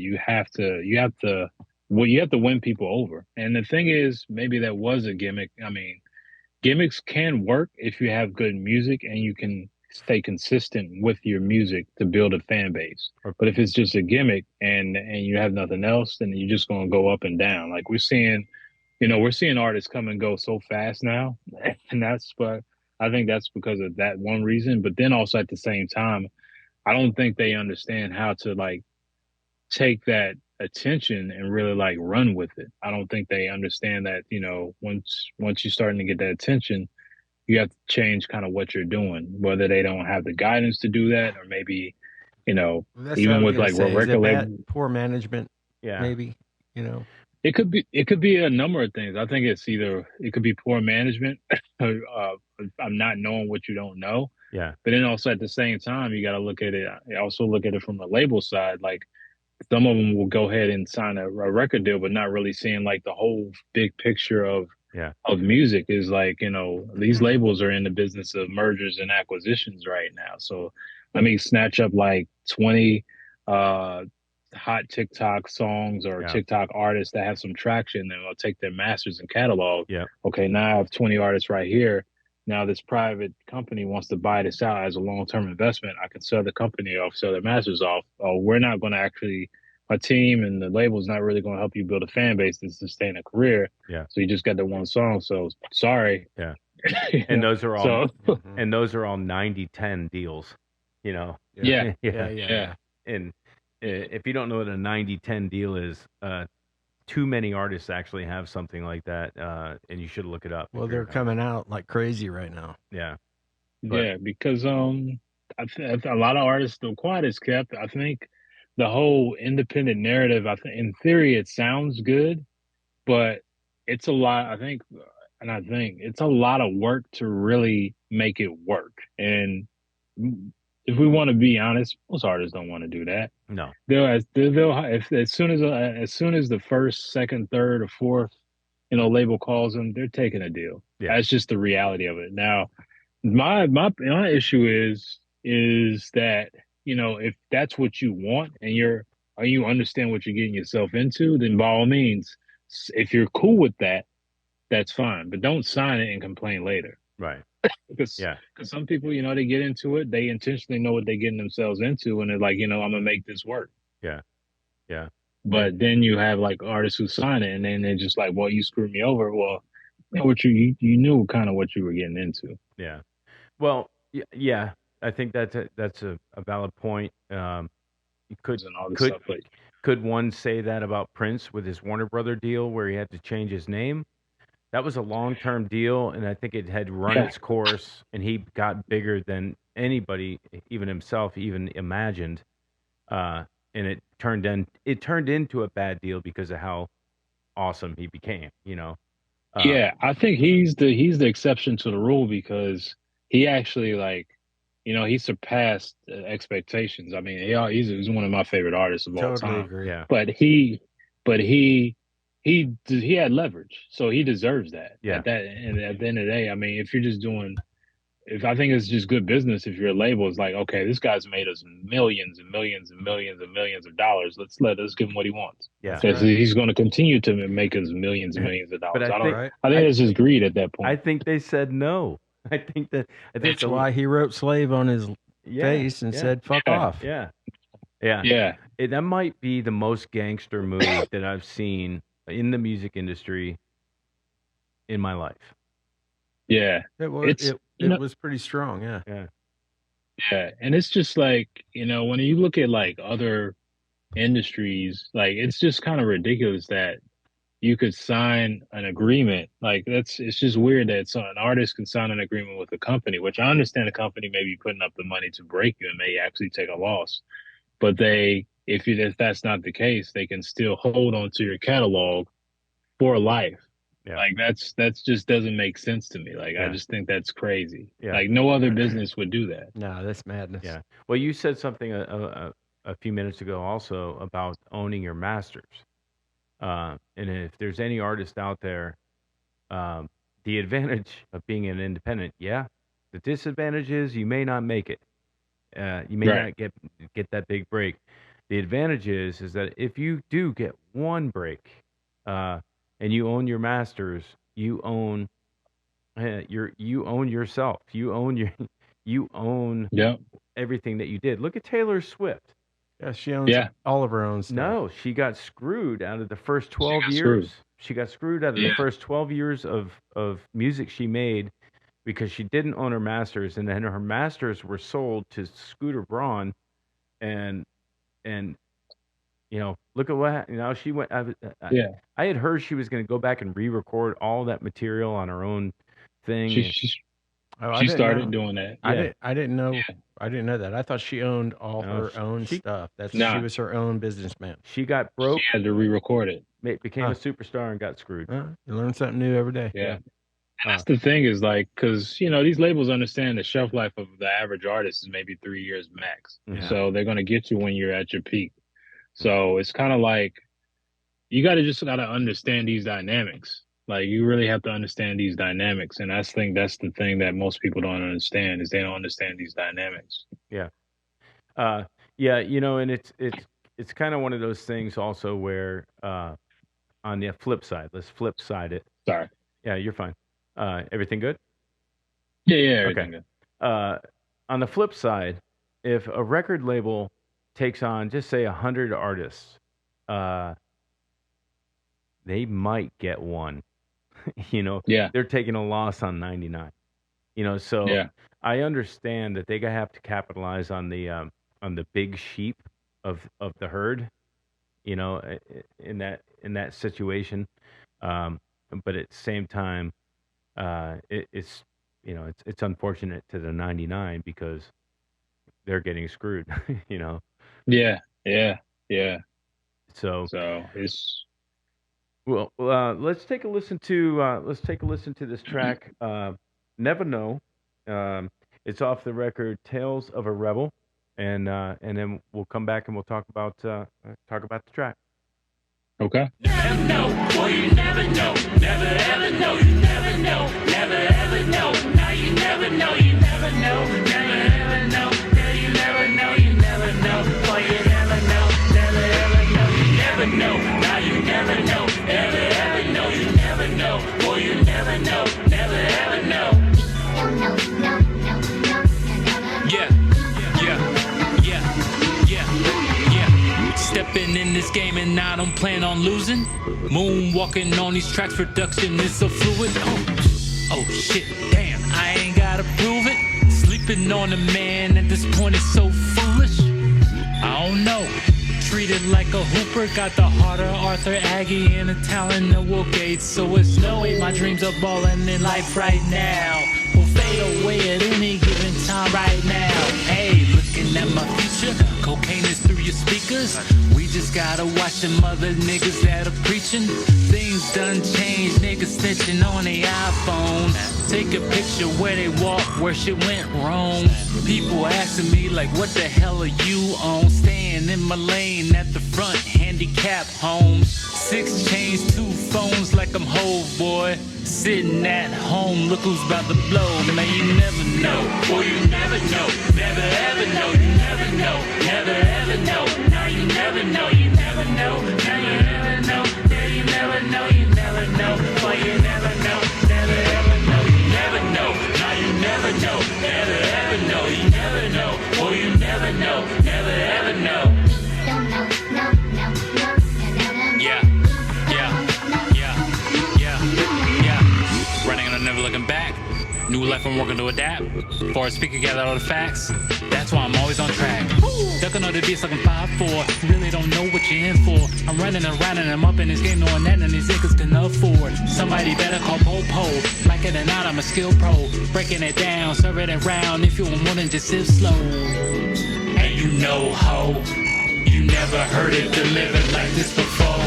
well, you have to win people over. And the thing is, maybe that was a gimmick. I mean, gimmicks can work if you have good music and you can stay consistent with your music to build a fan base. Or- But if it's just a gimmick and you have nothing else, then you're just going to go up and down. Like we're seeing artists come and go so fast now, and I think that's because of that one reason. But then also at the same time, I don't think they understand how to like take that attention and really like run with it. I don't think they understand that, once you're starting to get that attention, you have to change kind of what you're doing, whether they don't have the guidance to do that, or maybe, That's even what I was with gonna like say. what Is it record bad, label, poor management? Yeah. Maybe. it could be a number of things. I think it could be poor management, I'm not knowing what you don't know. Yeah. But then also at the same time, you got to also look at it from the label side. Like some of them will go ahead and sign a record deal, but not really seeing like the whole big picture of Yeah. music. Is like, these labels are in the business of mergers and acquisitions right now. So let me snatch up like 20 hot TikTok songs or Yeah. TikTok artists that have some traction, and I'll take their masters and catalog. Yeah. Okay, now I have 20 artists right here. Now this private company wants to buy this out as a long-term investment. I can sell the company off, sell their masters off. Oh, we're not going to actually, my team and the label's not really going to help you build a fan base to sustain a career. Yeah. So you just got the one song. So sorry. Yeah. You And know? those are all Mhm. and those are all 90-10 deals, you know. Yeah. Yeah. And if you don't know what a 90-10 deal is, too many artists actually have something like that, and you should look it up. Well, if they're you're- coming out like crazy right now. Yeah. But- Yeah, because a lot of artists, the quiet is kept. I think the whole independent narrative, I think in theory it sounds good, but it's a lot. I think it's a lot of work to really make it work. And if we want to be honest, most artists don't want to do that. No. They'll if as soon as the first, second, third, or fourth, label calls them, they're taking a deal. Yeah. That's just the reality of it. Now, my issue is that, if that's what you want and you understand what you're getting yourself into, then by all means if you're cool with that, that's fine. But don't sign it and complain later. Right. Because Yeah. some people, they get into it. They intentionally know what they're getting themselves into, and they're like, I'm gonna make this work. Yeah. Yeah. But then you have like artists who sign it, and then they're just like, well, you screwed me over. Well, what you knew kind of what you were getting into. Yeah. Well, yeah. I think that's a valid point. Could And all this could stuff, like, could one say that about Prince with his Warner Brother deal where he had to change his name? That was a long-term deal, and I think it had run Yeah. its course, and he got bigger than anybody, even himself, even imagined. And it turned into a bad deal because of how awesome he became. Yeah, I think he's the exception to the rule because he actually he surpassed expectations. I mean, he's one of my favorite artists of all Totally time. agree. Yeah. But he had leverage, so he deserves that. Yeah. At the end of the day, I mean, I think it's just good business if you're a label. It's like, okay, this guy's made us millions and millions and millions and millions of dollars. Let's give him what he wants. Yeah. Because he's going to continue to make us millions and millions of dollars. But I think it's just greed at that point. I think they said no. I think That's why he wrote "slave" on his face and said "fuck off." Yeah. That might be the most gangster move that I've seen in the music industry in my life. Yeah, it was pretty strong. Yeah. Yeah, and it's just like, when you look at like other industries, like it's just kind of ridiculous that you could sign an agreement. Like it's just weird that an artist can sign an agreement with a company, which I understand the company may be putting up the money to break you and may actually take a loss. But if that's not the case, they can still hold on to your catalog for life. Yeah. Like that's just doesn't make sense to me. Like, I just think that's crazy. Yeah. Like no other business would do that. No, that's madness. Yeah. Well, you said something a few minutes ago also about owning your masters. And if there's any artist out there, the advantage of being an independent, the disadvantage is you may not make it. You may not get that big break. The advantage is that if you do get one break, and you own your masters, you own yourself. You own everything that you did. Look at Taylor Swift. Yeah, she owns all of her own stuff. No, she got screwed out of the first 12 years. She got screwed out of the first 12 years of music she made because she didn't own her masters, and then her masters were sold to Scooter Braun, and look at what she went. I had heard she was going to go back and re-record all that material on her own thing. She started doing that. I didn't know. Yeah. I didn't know that. I thought she owned all her own stuff. She was her own businessman. She got broke. She had to re-record it. Became a superstar and got screwed. You learn something new every day. Yeah. And that's the thing is because these labels understand the shelf life of the average artist is maybe 3 years max. Yeah. So they're going to get you when you're at your peak. So it's kind of like you got to understand these dynamics. Like you really have to understand these dynamics, and I think that's the thing that most people don't understand is they don't understand these dynamics. Yeah, and it's kind of one of those things also where on the flip side, let's flip side it. Sorry. Yeah, you're fine. Everything good? Yeah, everything good. On the flip side, if a record label takes on just say 100 artists, they might get one. They're taking a loss on 99. So I understand that they have to capitalize on the big sheep of the herd, in that situation. But at the same time, it's unfortunate to the 99 because they're getting screwed, Yeah. So it's. Well, let's take a listen to this track, "Neva Know." It's off the record "Tales of a Rebel," and then we'll come back and we'll talk about the track. Okay. Never know, boy, you never know, never ever know, you never know, never ever know. Now you never know, you never know, never ever know. Yeah, you never know, you never know, boy, you never know, never ever know, you never know. Now you never know, ever ever. don't plan on losing. Moonwalking on these tracks, production is so fluid. Oh shit, damn, I ain't gotta prove it. Sleeping on a man at this point is so foolish. I don't know. Treated like a hooper, got the heart of Arthur Aggie and the talent of Will Gates. So it's no way my dreams are balling in life right now. Will fade away at any given time right now. Hey, looking at my future, cocaine is through your speakers. We just gotta watch them other niggas that are preaching. Things done changed, niggas snitching on the iPhone. Take a picture where they walk, where shit went wrong. People asking me like, what the hell are you on? Staying in my lane at the front, handicap homes. 6 chains, 2 phones like I'm Hove, boy. Sitting at home, look who's about to blow. Man, you never know, boy, you never know. Never ever know, you never know. Never ever know, now you never know. You never know, now you never know. Yeah, you never know, you never know. Boy, you never know, never ever know. You never know, now you never know. Never ever know, you never know. Boy, you never know, never ever know. Yeah, yeah, yeah, yeah, yeah. Running and I'm never looking back. New life I'm working to adapt. For a speaker, gather all the facts. That's why I'm always on track. Ducking all the beats like I'm 5'4". Really don't know what you're in for. I'm running around and I'm up in this game knowing that none of these niggas can afford. Somebody better call Po-Po. Like it or not, I'm a skill pro. Breaking it down, serve it around. If you want more than just sit slow. And you know, ho, you never heard it delivered like this before.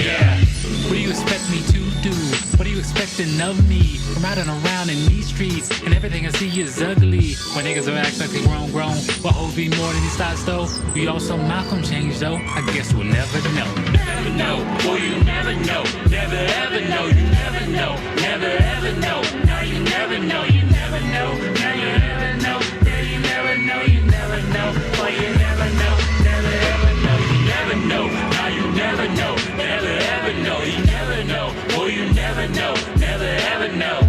Yeah. What do you expect me to do? What are you expecting of me? I'm riding around in these streets, and everything I see is ugly. When niggas are acting like they grown, what hoes be more than these thoughts though? We also Malcolm changed though. I guess we'll never know. Never know, boy, you never know. Never ever know, you never know. Never ever know, now you never know. You never know, now you never know. Yeah, you never know, you never know. Boy, you never know. Never ever know, you never know. Now you never know. Never ever know, you never know. Boy, you never know. Never ever know.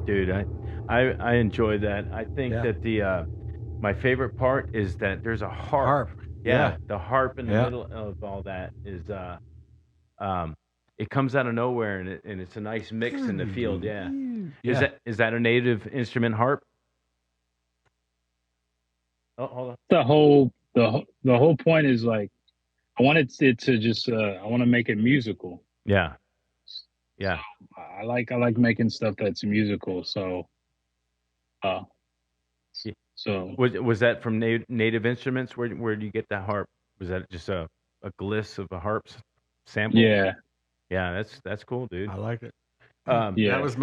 Dude, I enjoy that. I think that the my favorite part is that there's a harp. Yeah, the harp in the middle of all that is it comes out of nowhere and it's a nice mix in the field. Yeah. Is that a native instrument, harp? Oh, hold on. The whole point is like I wanted it to just I want to make it musical. Yeah. Yeah. I like making stuff that's musical. So was that from native instruments? Where do you get that harp? Was that just a gliss of a harp sample? Yeah. Yeah, that's cool, dude. I like it. Yeah. That was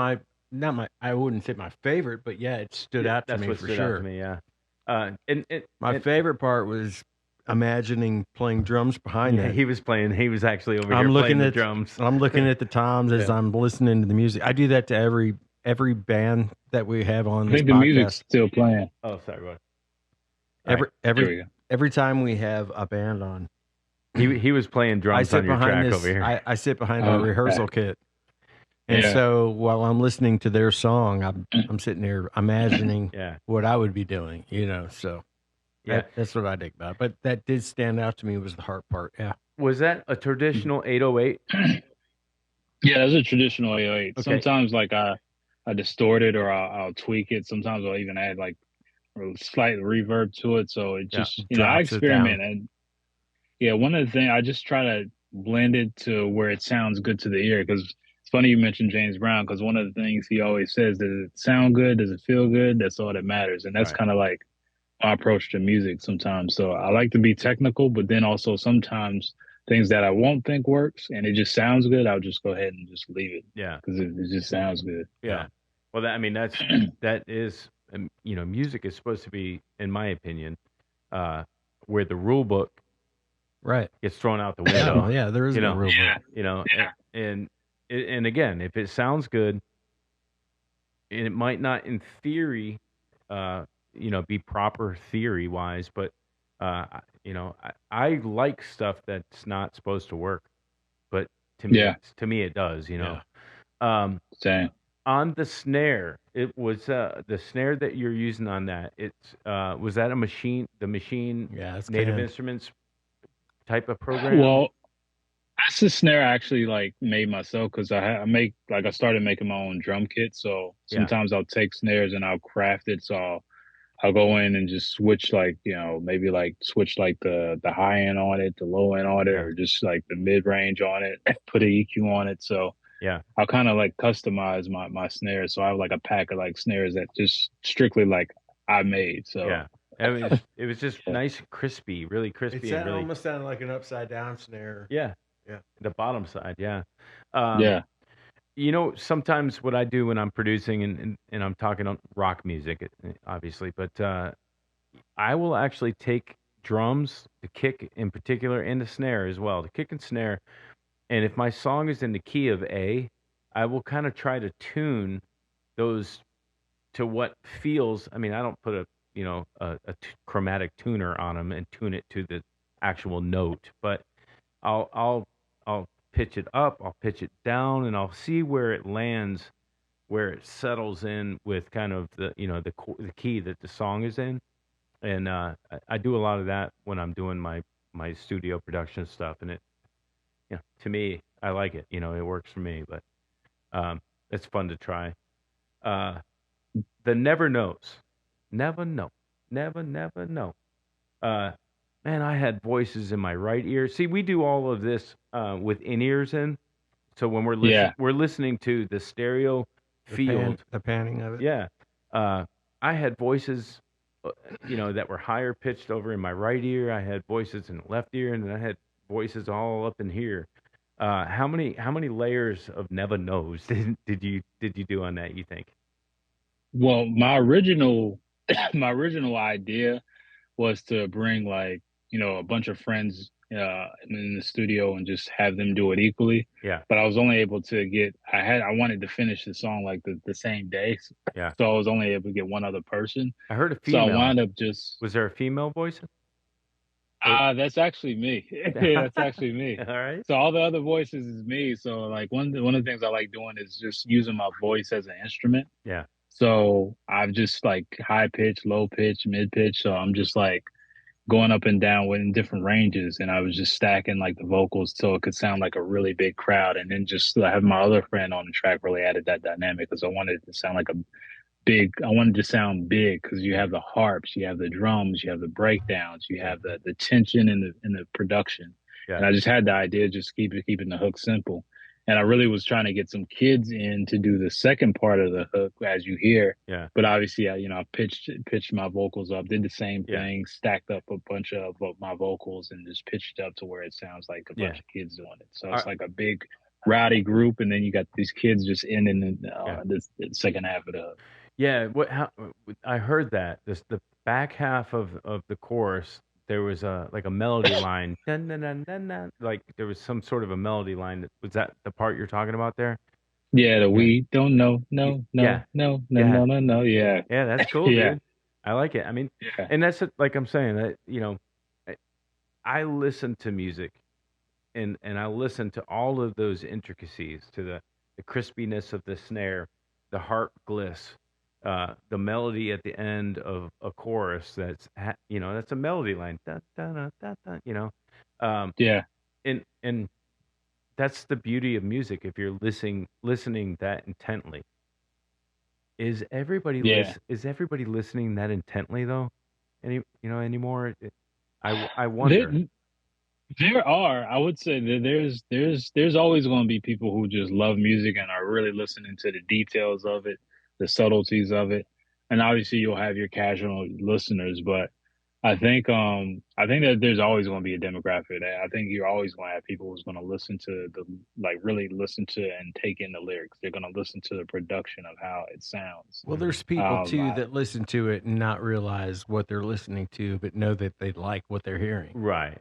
I wouldn't say my favorite, but yeah, it stood out to me for sure. Out to me, yeah. My favorite part was imagining playing drums behind that. He was actually over here playing the drums. I'm looking at the toms as I'm listening to the music. I do that to every band that we have on this podcast. I think the music's still playing. Oh, sorry, what? Every time we have a band on, he was playing drums on your track over here. I sit behind a rehearsal kit. And so while I'm listening to their song, I'm sitting there imagining what I would be doing, so that's what I dig about it. But that did stand out to me was the harp part. Yeah. Was that a traditional 808? Yeah, that's a traditional 808. Okay. Sometimes like I distort it or I'll tweak it. Sometimes I'll even add like a slight reverb to it. So it just, I experiment. And one of the things, I just try to blend it to where it sounds good to the ear. Because it's funny you mentioned James Brown, because one of the things he always says, does it sound good? Does it feel good? That's all that matters. And that's kind of like my approach to music sometimes. So I like to be technical, but then also sometimes things that I won't think works and it just sounds good, I'll just go ahead and just leave it. Yeah. Because it just sounds good. Yeah. Well, that is, music is supposed to be, in my opinion, where the rule book gets thrown out the window. Yeah, there is no rule book. And again, if it sounds good, and it might not in theory, be proper theory wise, but I like stuff that's not supposed to work, but to me it does. Same. On the snare, it was the snare that you're using on that. It's was that the machine Yeah, it's Native canned. Instruments type of program? Well, that's the snare I actually like made myself because I make like I started making my own drum kit. So Yeah, sometimes I'll take snares and I'll craft it. So I'll go in and just switch like maybe like switch like the high end on it, the low end on it, yeah, or just like the mid range on it. Put a EQ on it. So yeah, I'll kind of like customize my snares. So I have like a pack of like snares that just strictly like I made. So yeah. It was just nice and crispy, really It crispy and sound, really almost sounded like an upside down snare. yeah. Yeah. The bottom side, yeah. Um, yeah, sometimes what I do when I'm producing and I'm talking on rock music, obviously, but I will actually take drums, the kick in particular, and the snare as well, the kick and snare. And if my song is in the key of A, I will kind of try to tune those to what feels. I mean, I don't put chromatic tuner on them and tune it to the actual note, but I'll pitch it up, I'll pitch it down, and I'll see where it lands, where it settles in with kind of the key that the song is in. And I do a lot of that when I'm doing my studio production stuff, and to me, I like it. It works for me, but it's fun to try. Uh, the never knows, never know, never know. Uh, Man, I had voices in my right ear. See, we do all of this with in ears in. So when yeah. we're listening to the stereo field. The panning of it. Yeah, I had voices, that were higher pitched over in my right ear. I had voices in the left ear, and then I had voices all up in here. How many layers of never knows did you do on that? You think? Well, my original my original idea was to bring like a bunch of friends in the studio and just have them do it equally. Yeah, But I was only able to get I wanted to finish the song like the same day, yeah. so I was only able to get one other person. I heard a So I female. wound up just Was there a female voice? Or- that's actually me. That's actually me. All right. So all the other voices is me. So like one of the things I like doing is just using my voice as an instrument. Yeah. So I've just like high pitch, low pitch, mid pitch. So I'm just like going up and down within different ranges, and I was just stacking like the vocals so it could sound like a really big crowd, and then just have my other friend on the track really added that dynamic because I wanted it to sound like a big. I wanted to sound big because you have the harps, you have the drums, you have the breakdowns, you Yeah. have the tension in the production, Yeah. and I just had the idea of just keeping the hook simple. And I really was trying to get some kids in to do the second part of the hook, as you hear. Yeah. But obviously, I pitched my vocals up, did the same Yeah. thing, stacked up a bunch of my vocals, and just pitched up to where it sounds like a Yeah. bunch of kids doing it. So Are- it's like a big rowdy group, and then you got these kids just ending Yeah. the second half of the hook. Yeah, I heard that the back half of the chorus, there was like a melody line. Dun, dun, dun, dun, dun. Like there was some sort of a melody line. Was that the part you're talking about there? Yeah, we don't know, no, no, Yeah. no, no, Yeah. no, no, no, yeah, Yeah, that's cool, Yeah. dude. I like it. I mean, yeah, and that's like I'm saying that I, I listen to music and I listen to all of those intricacies, to the crispiness of the snare, the harp gliss, the melody at the end of a chorus that's a melody line, da, da, da, da, da, yeah, and that's the beauty of music if you're listening that intently. yeah. Is everybody listening that intently though? Anymore? I There, wonder. there are. I would say that there's always going to be people who just love music and are really listening to the details of it, the subtleties of it, and obviously you'll have your casual listeners. But I think that there's always going to be a demographic that I think you're always going to have people who's going to listen to really listen to and take in the lyrics. They're going to listen to the production of how it sounds. Well, there's people too I- that listen to it and not realize what they're listening to, but know that they like what they're hearing. Right.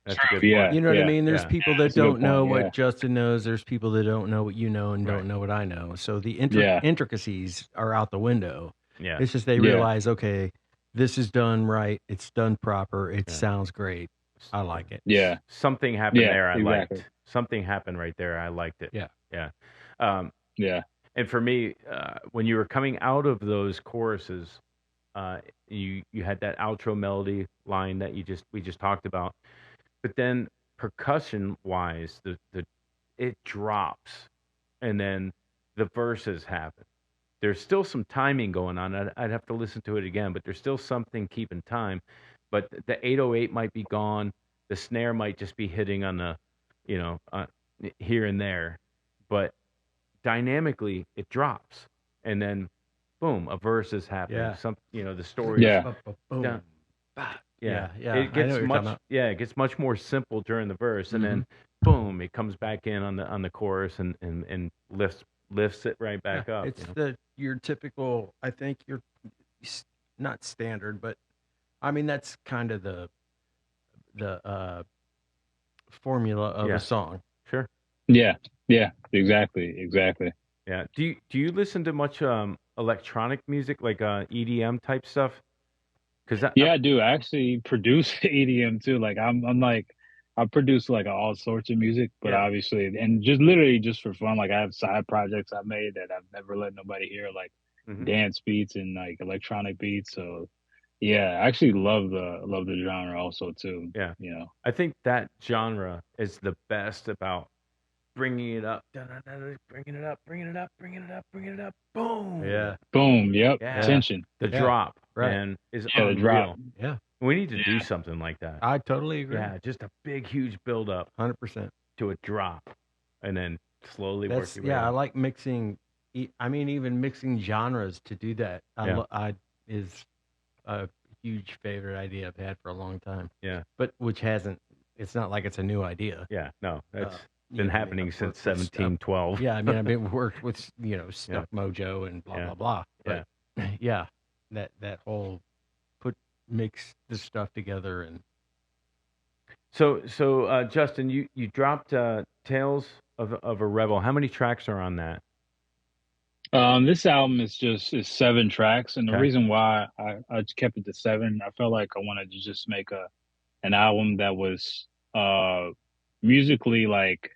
That's a True, good yeah. point. You know what I mean? There's Yeah. people Yeah, that that's a good don't know point, what yeah. Justin knows. There's people that don't know what you know and Right. don't know what I know. So the Yeah. intricacies are out the window. Yeah. It's just they Yeah. realize, okay, this is done right. It's done proper. It Yeah. sounds great. I like it. Yeah. Something happened Yeah, there I exactly. liked. Something happened right there. I liked it. Yeah. Yeah. Yeah. And for me, when you were coming out of those choruses, you had that outro melody line that we just talked about, but then percussion wise, the it drops, and then the verses happen. There's still some timing going on. I'd have to listen to it again, but there's still something keeping time. But the 808 might be gone. The snare might just be hitting on the, you know, here and there, but dynamically it drops, and then boom, a verse is happening. Yeah. Some, you know, the story. Yeah. Boom. Done. Yeah, Yeah. It I gets know what you're talking much. about. Yeah, it gets much more simple during the verse, and then boom, it comes back in on the chorus and lifts it right back up. It's you know? your typical. I think you're not standard, but I mean that's kind of the formula of Yeah. a song. Sure. Yeah. Yeah. Exactly. Yeah. Do you listen to much electronic music, like EDM type stuff? Because Yeah, I do. I actually produce EDM too. Like I'm like I produce like all sorts of music, but Yeah. obviously and just literally just for fun. Like I have side projects I made that I've never let nobody hear, like dance beats and like electronic beats. So yeah, I actually love the genre also too. Yeah. You know. I think that genre is the best about bringing it up, bringing it up, bringing it up, boom. Yeah. Boom. Yep. Yeah. Tension. The Yeah. drop, Right. and is Yeah, the unreal. drop. Yeah. We need to do Yeah. something like that. I totally agree. Yeah, just a big, huge build up 100%. to a drop, and then slowly work That's your way I up. like mixing. I mean, even mixing genres to do that. Yeah. I is a huge favorite idea I've had for a long time. Yeah. But which hasn't. It's not like it's a new idea. Yeah, no, that's You been know, I mean, happening I've since worked with stuff. 1712. Yeah, I mean, I've been worked with Stuck Mojo and blah Yeah. blah blah. But yeah, that whole mix this stuff together and So Justin, you dropped Tales of a Rebel. How many tracks are on that? This album is 7 tracks, and the Okay. reason why I kept it to 7, I felt like I wanted to just make an album that was musically like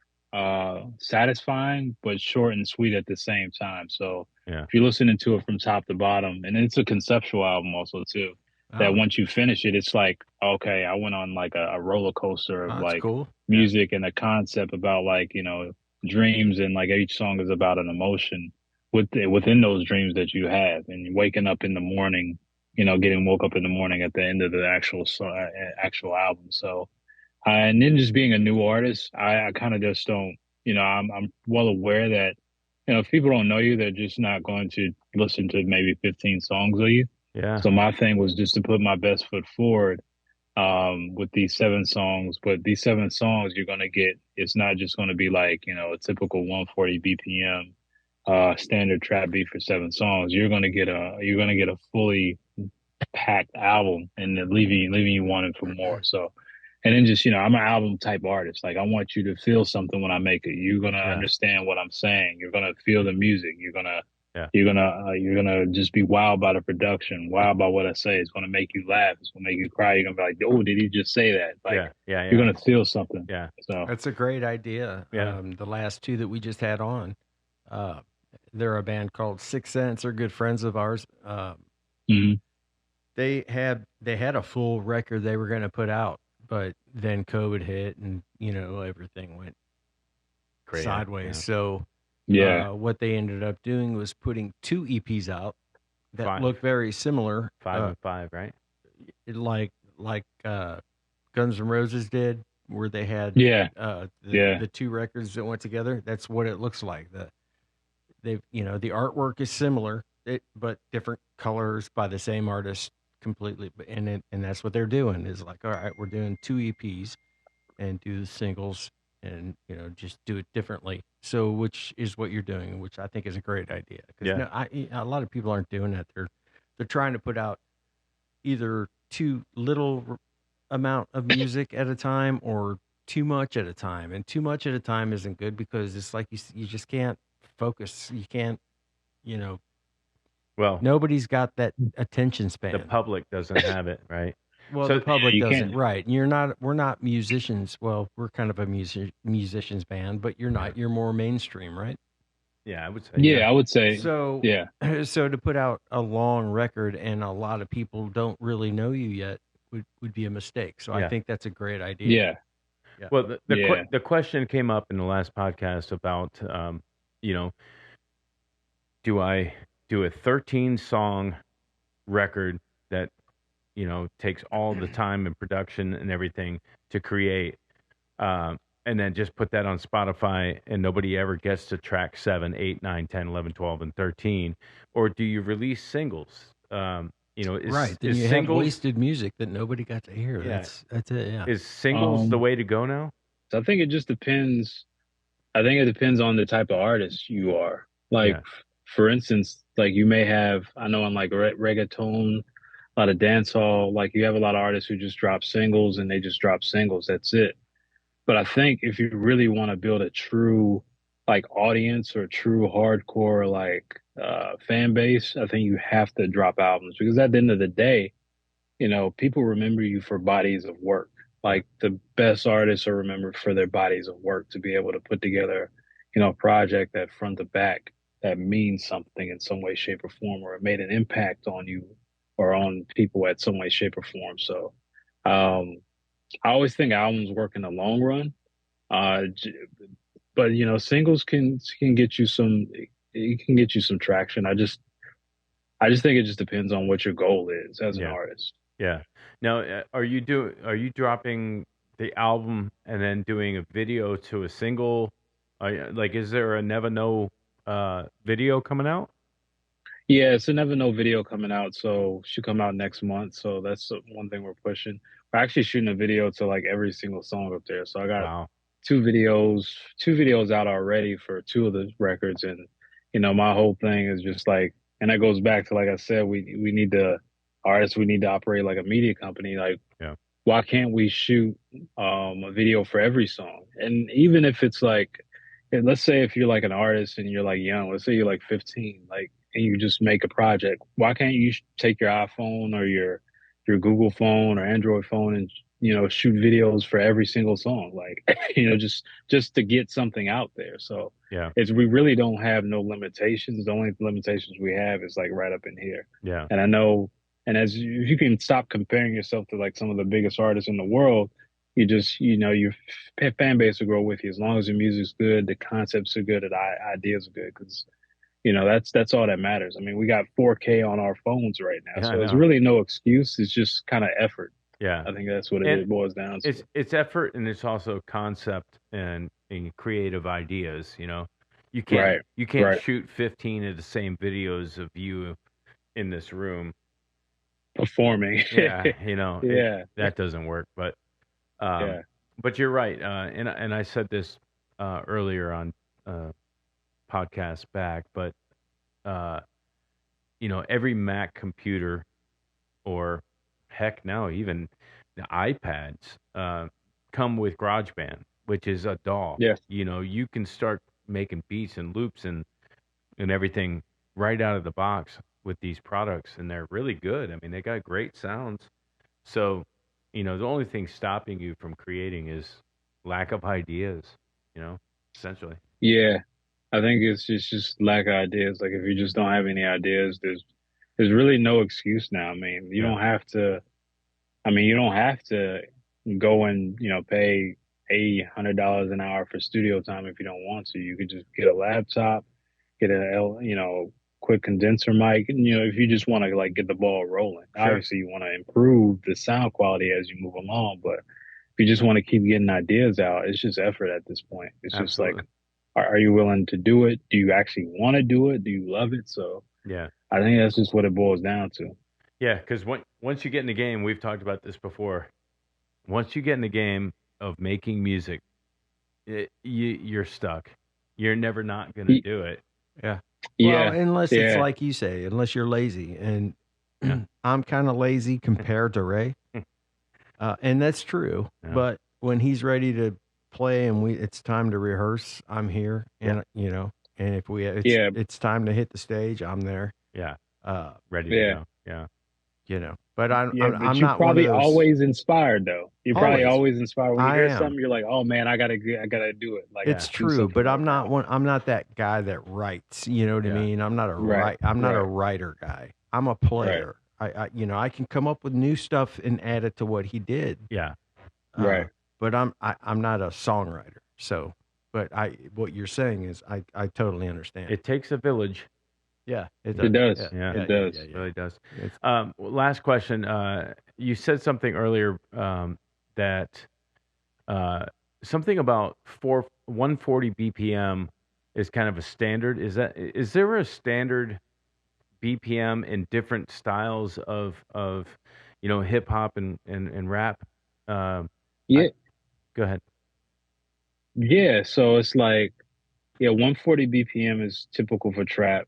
satisfying but short and sweet at the same time. So Yeah. if you're listening to it from top to bottom, and it's a conceptual album also too, that once you finish it, it's like, okay, I went on like a roller coaster of that's like cool. music and a concept about like, dreams, and like each song is about an emotion within those dreams that you have, and waking up in the morning, getting woke up in the morning at the end of the actual album. So, and then just being a new artist, I kind of just don't, I'm well aware that, if people don't know you, they're just not going to listen to maybe 15 songs of you. Yeah. So my thing was just to put my best foot forward with these 7 songs. But these 7 songs you're going to get, it's not just going to be like, a typical 140 BPM standard trap beat for 7 songs. You're going to get a fully packed album, and then leaving you wanting for more. So, and then just, I'm an album type artist. Like I want you to feel something when I make it. You're going to understand what I'm saying. You're going to feel the music. You're going to just be wowed by the production, wowed by what I say. It's going to make you laugh. It's going to make you cry. You're going to be like, oh, did he just say that? Like, yeah. you're going to feel something. Yeah. So That's a great idea. Yeah. The last 2 that we just had on, they're a band called Sixth Sense. They're good friends of ours. mhm. They had a full record they were going to put out, but then COVID hit and everything went Great. sideways. Yeah. So Yeah. what they ended up doing was putting 2 EPs out that 5. look very similar. 5 and 5, right? Like Guns N' Roses did, where they had Yeah. the 2 records that went together. That's what it looks like. The artwork is similar, but different colors by the same artist completely. And that's what they're doing is like, all right, we're doing 2 EPs and do the singles and just do it differently. So which is what you're doing, which I think is a great idea. Because a lot of people aren't doing that. They're trying to put out either too little amount of music at a time or too much at a time. And too much at a time isn't good because it's like you just can't focus. You can't, Well, nobody's got that attention span. the public doesn't have it, right? Well, So- the public you doesn't, can't- right? We're not musicians. Well, we're kind of a musicians band, but you're not. You're more mainstream, right? Yeah, I would say. Yeah, I would say. So, Yeah. so to put out a long record and a lot of people don't really know you yet would be a mistake. So I Yeah. think that's a great idea. Yeah. Well, Yeah. the question came up in the last podcast about, you know, do I do a 13 song record that, takes all the time and production and everything to create, and then just put that on Spotify and nobody ever gets to track 7, 8, 9, 10, 11, 12, and 13? Or do you release singles? Right. Then is you have singles, wasted music that nobody got to hear. Yeah. That's it. Yeah. is singles the Um, way to go now? so I think it just depends. I think it depends on the type of artist you are. Like, Yeah. for instance, like you may have, I know in like reggaeton, a lot of dancehall, like you have a lot of artists who just drop singles and they just drop singles. That's it. But I think if you really want to build a true like audience or true hardcore like fan base, I think you have to drop albums because at the end of the day, people remember you for bodies of work. Yeah. Like the best artists are remembered for their bodies of work to be able to put together, a project that front to back that means something in some way, shape, or form, or it made an impact on you or on people at some way, shape, or form. So, I always think albums work in the long run. But singles can get you some. It can get you some traction. I just think it just depends on what your goal is as an Yeah. artist. Yeah. Now, are you dropping the album and then doing a video to a single? Like, is there a Neva Know video coming out? Yeah, it's a Never Know video coming out, so should come out next month. So that's one thing we're pushing. We're actually shooting a video to like every single song up there. So I got Wow. two videos out already for two of the records, and my whole thing is just like, and that goes back to like I said, we need to artists, we need to operate like a media company. Like, Yeah. why can't we shoot a video for every song? And even if it's like, and let's say if you're like an artist and you're like young, let's say you're like 15, like, and you just make a project, why can't you take your iPhone or your Google phone or Android phone and shoot videos for every single song, like just to get something out there. So Yeah. we really don't have no limitations. The only limitations we have is like right up in here. Yeah. And I know, and as you can stop comparing yourself to like some of the biggest artists in the world, you just, your fan base will grow with you as long as the music's good, the concepts are good, and ideas are good. Because that's all that matters. I mean, we got 4K on our phones right now, Yeah, I so it's know. really no excuse. It's just kind of effort. Yeah. I think that's what it And really boils down to. It's effort and it's also concept and creative ideas. You can't Right, you can't right. shoot 15 of the same videos of you in this room. Performing. Yeah. Yeah. That doesn't work. But Yeah. but you're right. And I said this earlier on podcast back, but every Mac computer or heck now even the iPads come with GarageBand, which is a DAW. Yes. You can start making beats and loops and everything right out of the box with these products, and they're really good. I mean, they got great sounds. So, the only thing stopping you from creating is lack of ideas, essentially. Yeah. I think it's just lack of ideas. Like if you just don't have any ideas, there's really no excuse now. I mean, you Yeah. don't have to. I mean, you don't have to go and pay $800 an hour for studio time if you don't want to. You could just get a laptop, get quick condenser mic, and if you just want to like get the ball rolling. Sure. Obviously, you want to improve the sound quality as you move along, but if you just want to keep getting ideas out, it's just effort at this point. It's just like, Absolutely. are you willing to do it? Do you actually want to do it? Do you love it? So Yeah. I think that's just what it boils down to. Yeah, because once you get in the game, we've talked about this before. Once you get in the game of making music, you're stuck. You're never not going to do it. Yeah. Well, unless it's yeah. like you say, unless you're lazy. And Yeah. I'm kind of lazy compared to Ray. And that's true. Yeah. But when he's ready to play and it's time to rehearse, I'm here. And, and if it's time to hit the stage, I'm there. Yeah. Uh, Ready to Yeah. go. Yeah. But Yeah, but I'm you not one of probably those. always inspired though. You're probably Always, always inspired when you I hear am. something. You're like, oh man, I gotta do it. Like Yeah. It's do true, something but right now. I'm not that guy that writes. You know what I Yeah. mean? Right, I'm not a right, writer guy. I'm a right, player. I can come up with new stuff and add it to what he did. Yeah. Uh, right. but I'm not a songwriter. So, but what you're saying is I totally understand. It takes a village. Yeah, it It does. does. Yeah, Yeah. It does. It really does. It's, Last question. You said something earlier that something about 140 BPM is kind of a standard. Is there a standard BPM in different styles of hip hop and rap? I Yeah, Go ahead. yeah. So it's like, yeah, 140 BPM is typical for trap.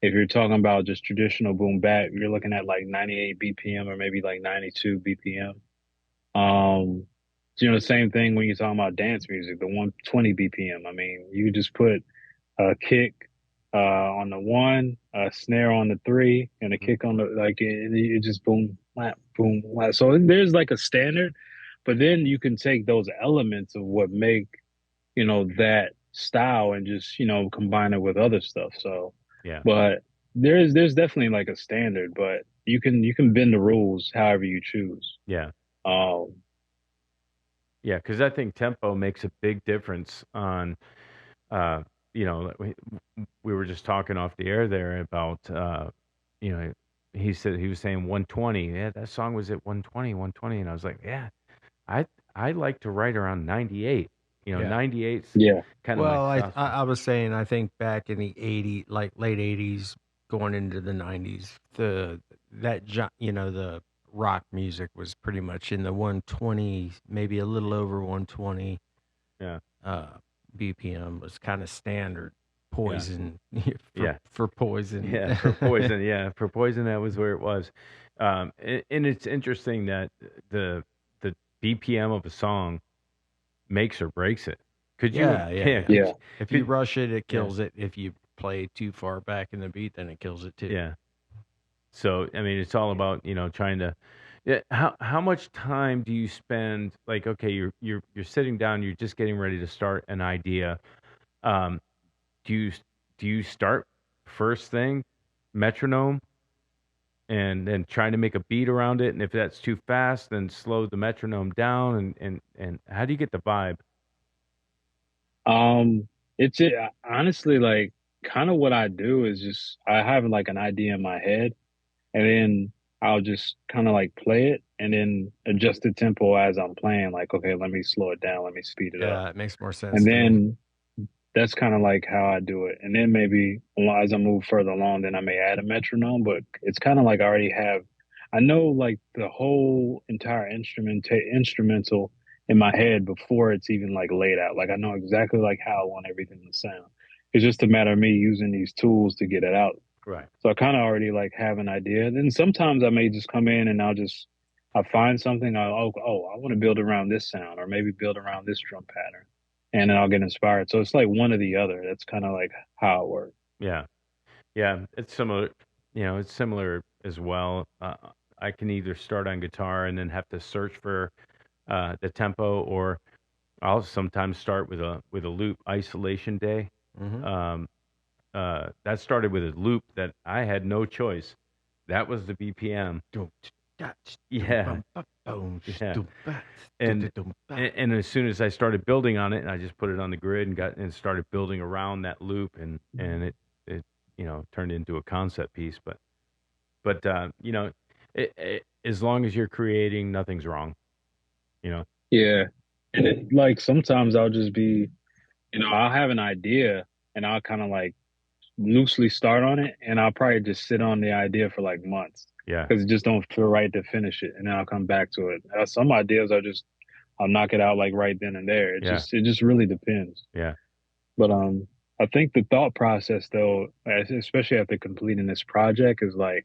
If you're talking about just traditional boom bap, you're looking at like 98 BPM or maybe like 92 BPM. The same thing when you're talking about dance music, the 120 BPM. I mean, you just put a kick on the one, a snare on the three, and a kick on the like. It just boom, whap, boom, whap. So there's like a standard, but then you can take those elements of what make that style and just combine it with other stuff. So, Yeah. but there's definitely like a standard, but you can bend the rules however you choose. Yeah. Um, Yeah, because I think tempo makes a big difference on, uh, we were just talking off the air there about, you know, he was saying 120. Yeah, that song was at 120, 120. And I was like, yeah, I I like to write around 98. yeah. 98's yeah, kind of my Well, stuff. I was saying I think back in the '80s, like late '80s, going into the '90s, the rock music was pretty much in the 120, maybe a little over 120 Yeah. BPM was kind of standard. Yeah. Poison Yeah. for Poison. Yeah, for Poison. Yeah, for Poison, that was where it was. And it's interesting that the BPM of a song makes or breaks it. Could you? Yeah, yeah. yeah, If you could- rush it, it yeah. kills it. If you play too far back in the beat, then it kills it too. Yeah. So I mean, it's all about trying to. Yeah. How much time do you spend? Like, okay, you're sitting down, you're just getting ready to start an idea. Um, do you start first thing, metronome, and then trying to make a beat around it? And if that's too fast, then slow the metronome down. And how do you get the vibe? it's honestly like kind of what I do is just I have like an idea in my head, and then I'll just kind of like play it and then adjust the tempo as I'm playing. Like, okay, let me slow it down, let me speed it up, Yeah, it makes more sense and to me. then that's kind of like how I do it. And then maybe as I move further along, then I may add a metronome, but it's kind of like I already have, I know like the whole entire instrumental in my head before it's even like laid out. Like I know exactly like how I want everything to sound. It's just a matter of me using these tools to get it out. Right. So I kind of already like have an idea. Then sometimes I may just come in and I find something. I want to build around this sound or maybe build around this drum pattern, and then I'll get inspired. So it's like one or the other. That's kind of like how it works. Yeah. Yeah. It's similar. It's similar as well. I can either start on guitar and then have to search for the tempo, or I'll sometimes start with a loop isolation day. Mm-hmm. That started with a loop that I had no choice. That was the BPM. Yeah. Yeah. And and as soon as I started building on it, and I just put it on the grid and started building around that loop, and it turned into a concept piece. But as long as you're creating, nothing's wrong. Yeah. And like sometimes I'll just be, I'll have an idea and I'll kind of like loosely start on it, and I'll probably just sit on the idea for like months Yeah. because it just don't feel right to finish it, and then I'll come back to it. Some ideas I'll knock it out like right then and there. It just really depends. Yeah. But I think the thought process though, especially after completing this project, is like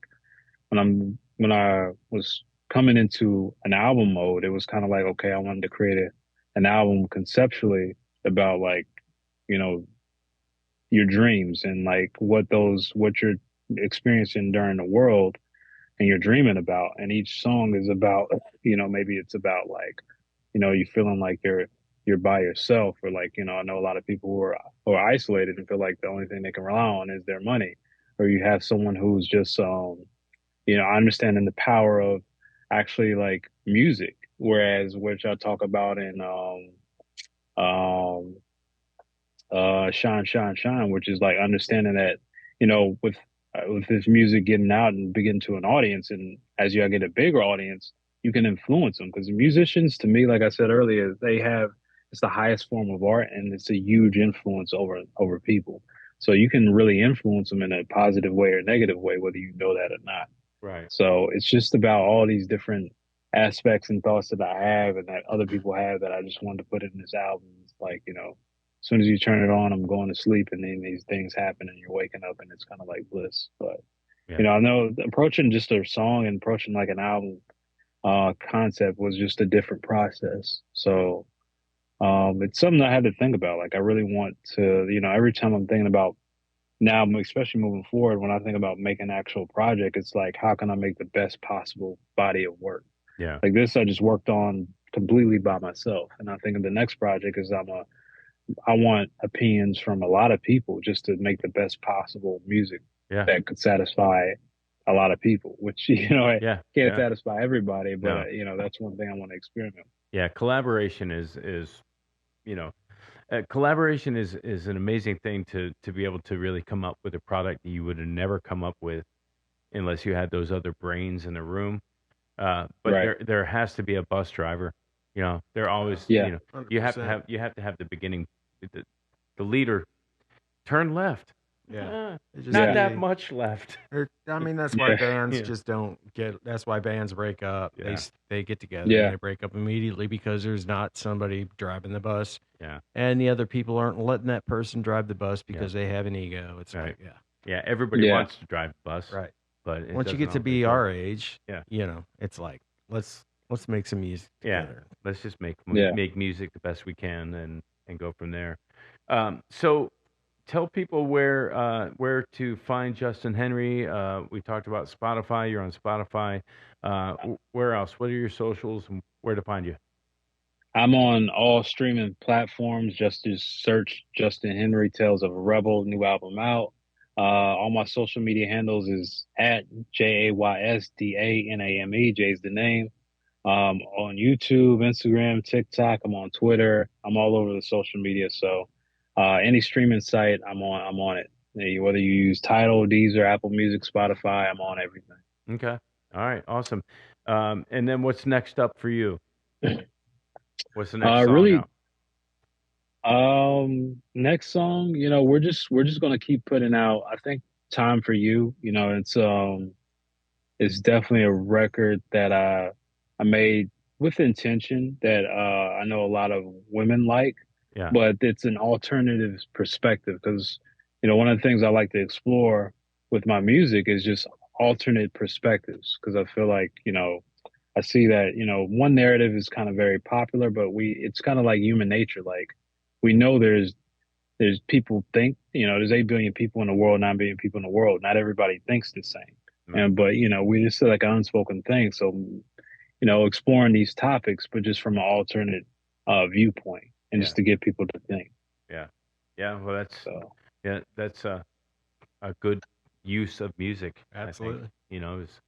when I was coming into an album mode, it was kind of like, okay, I wanted to create an album conceptually about like, you know, your dreams and like what you're experiencing during the world. and you're dreaming about. And each song is about, maybe it's about like, you feeling like you're by yourself, or like, I know a lot of people who are isolated and feel like the only thing they can rely on is their money. Or you have someone who's just understanding the power of actually like music, whereas which I talk about in um Shine, Shine, Shine, which is like understanding that, with this music getting out and begin to an audience, and as you get a bigger audience, you can influence them. Because musicians, to me, like I said earlier, it's the highest form of art, and it's a huge influence over people. So you can really influence them in a positive way or negative way, whether you know that or not. Right. So it's just about all these different aspects and thoughts that I have and that other people have, that I just wanted to put in this album. It's like, as soon as you turn it on, I'm going to sleep, and then these things happen and you're waking up, and it's kind of like bliss. But, Yeah. I know approaching just a song and approaching like an album concept was just a different process. So it's something I had to think about. Like, I really want to, every time I'm thinking about now, especially moving forward, when I think about making an actual project, it's like, how can I make the best possible body of work? Yeah. Like this, I just worked on completely by myself. And I think the next project is I want opinions from a lot of people just to make the best possible music Yeah. that could satisfy a lot of people, which, I Yeah. can't Yeah. satisfy everybody, but, No. that's one thing I want to experiment. Yeah. Collaboration is you know, collaboration is an amazing thing to be able to really come up with a product that you would have never come up with unless you had those other brains in the room. But Right. there has to be a bus driver. They're always, Yeah. you have to 100%. have the beginning, the leader turn left. Yeah. It just Not Yeah. that be- much left. I mean, that's why Yeah. bands Yeah. just don't get. That's why bands break up. Yeah. They get together Yeah. and they break up immediately because there's not somebody driving the bus, Yeah. and the other people aren't letting that person drive the bus Yeah. because they have an ego. It's Right. like, yeah, Yeah. Everybody Yeah. wants to drive the bus, right. but it Once you doesn't get to be always work. our age, Yeah. it's like let's make some music Yeah. together. Let's just make Yeah. music the best we can and go from there. So tell people where to find Justin Henry. We talked about Spotify. You're on Spotify. Where else? What are your socials and where to find you? I'm on all streaming platforms. Just search Justin Henry Tales of a Rebel, new album out. All my social media handles is at JAYSDANAME. Jay's the name. On YouTube, Instagram, TikTok. I'm on Twitter. I'm all over the social media. So any streaming site, I'm on it. Whether you use Tidal, Deezer, Apple Music, Spotify, I'm on everything. Okay. All right. Awesome. And then what's next up for you? What's the next song Really, out? next song, we're just gonna keep putting out. I think Time for You, it's definitely a record that I made with intention that I know a lot of women like, Yeah. but it's an alternative perspective because one of the things I like to explore with my music is just alternate perspectives because I feel like I see that one narrative is kind of very popular, but it's kind of like human nature. Like we know there's people think there's 8 billion people in the world, 9 billion people in the world. Not everybody thinks the same. Right. But we just like an unspoken thing. So exploring these topics, but just from an alternate viewpoint, and Yeah. just to get people to think. Yeah. Yeah. Well, that's So a good use of music. Absolutely. I think, is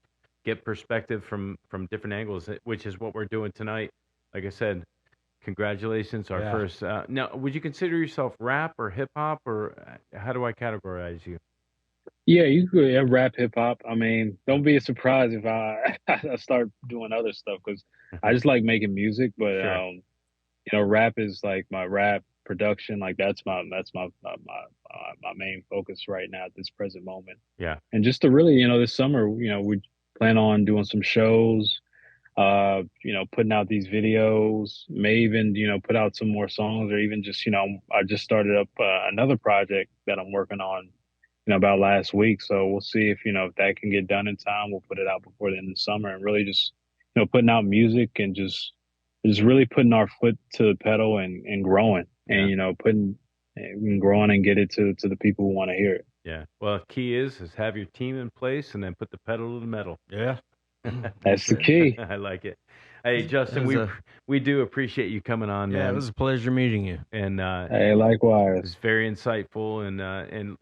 get perspective from different angles, which is what we're doing tonight. Like I said, congratulations, our Yeah. first. Now, would you consider yourself rap or hip hop, or how do I categorize you? yeah, you could rap hip hop. I mean, don't be surprised if I I start doing other stuff because I just like making music. But Sure. rap is like my rap production. Like that's my main focus right now at this present moment. Yeah. And just to really, this summer, we plan on doing some shows, putting out these videos, may even, put out some more songs, or even just, I just started up another project that I'm working on, about last week. So we'll see if that can get done in time. We'll put it out before the end of the summer, and really just, putting out music and just really putting our foot to the pedal and growing and, putting and growing and get it to the people who want to hear it. Yeah. Well, key is have your team in place and then put the pedal to the metal. Yeah. That's the key. I like it. Hey, Justin, It we was we do appreciate you coming on, Yeah, man. it was a pleasure meeting you. And Hey, it likewise. was very insightful.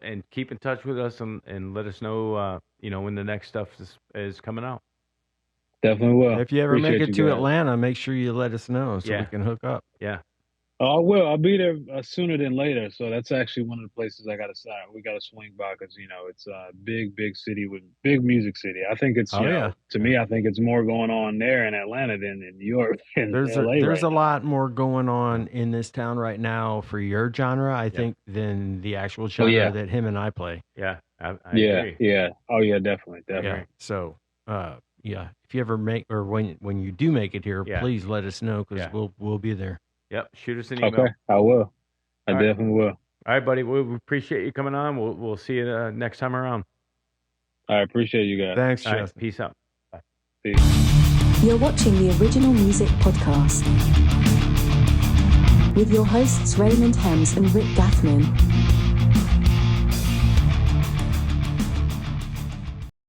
And keep in touch with us and let us know when the next stuff is coming out. Definitely will. If you ever make Appreciate it you to guys. Atlanta, make sure you let us know so Yeah. we can hook up. Yeah. Oh, I will. I'll be there sooner than later. So that's actually one of the places we got to swing by because it's a big city with big music city. I think it's to me, I think it's more going on there in Atlanta than in New York and LA. There's right a now. lot more going on in this town right now for your genre, I think, than the actual genre that him and I play. Yeah. I Yeah, agree. yeah. Oh yeah, definitely. Yeah. So, if you ever make or when you do make it here, please let us know because we'll be there. Yep. Shoot us an email. Okay, I will. I All right. definitely will. All right, buddy. We appreciate you coming on. We'll see you next time around. I appreciate you guys. Thanks, All right, Justin. peace out. Bye. Peace. You're watching the Original Music Podcast with your hosts Raymond Hems and Rick Gaffman.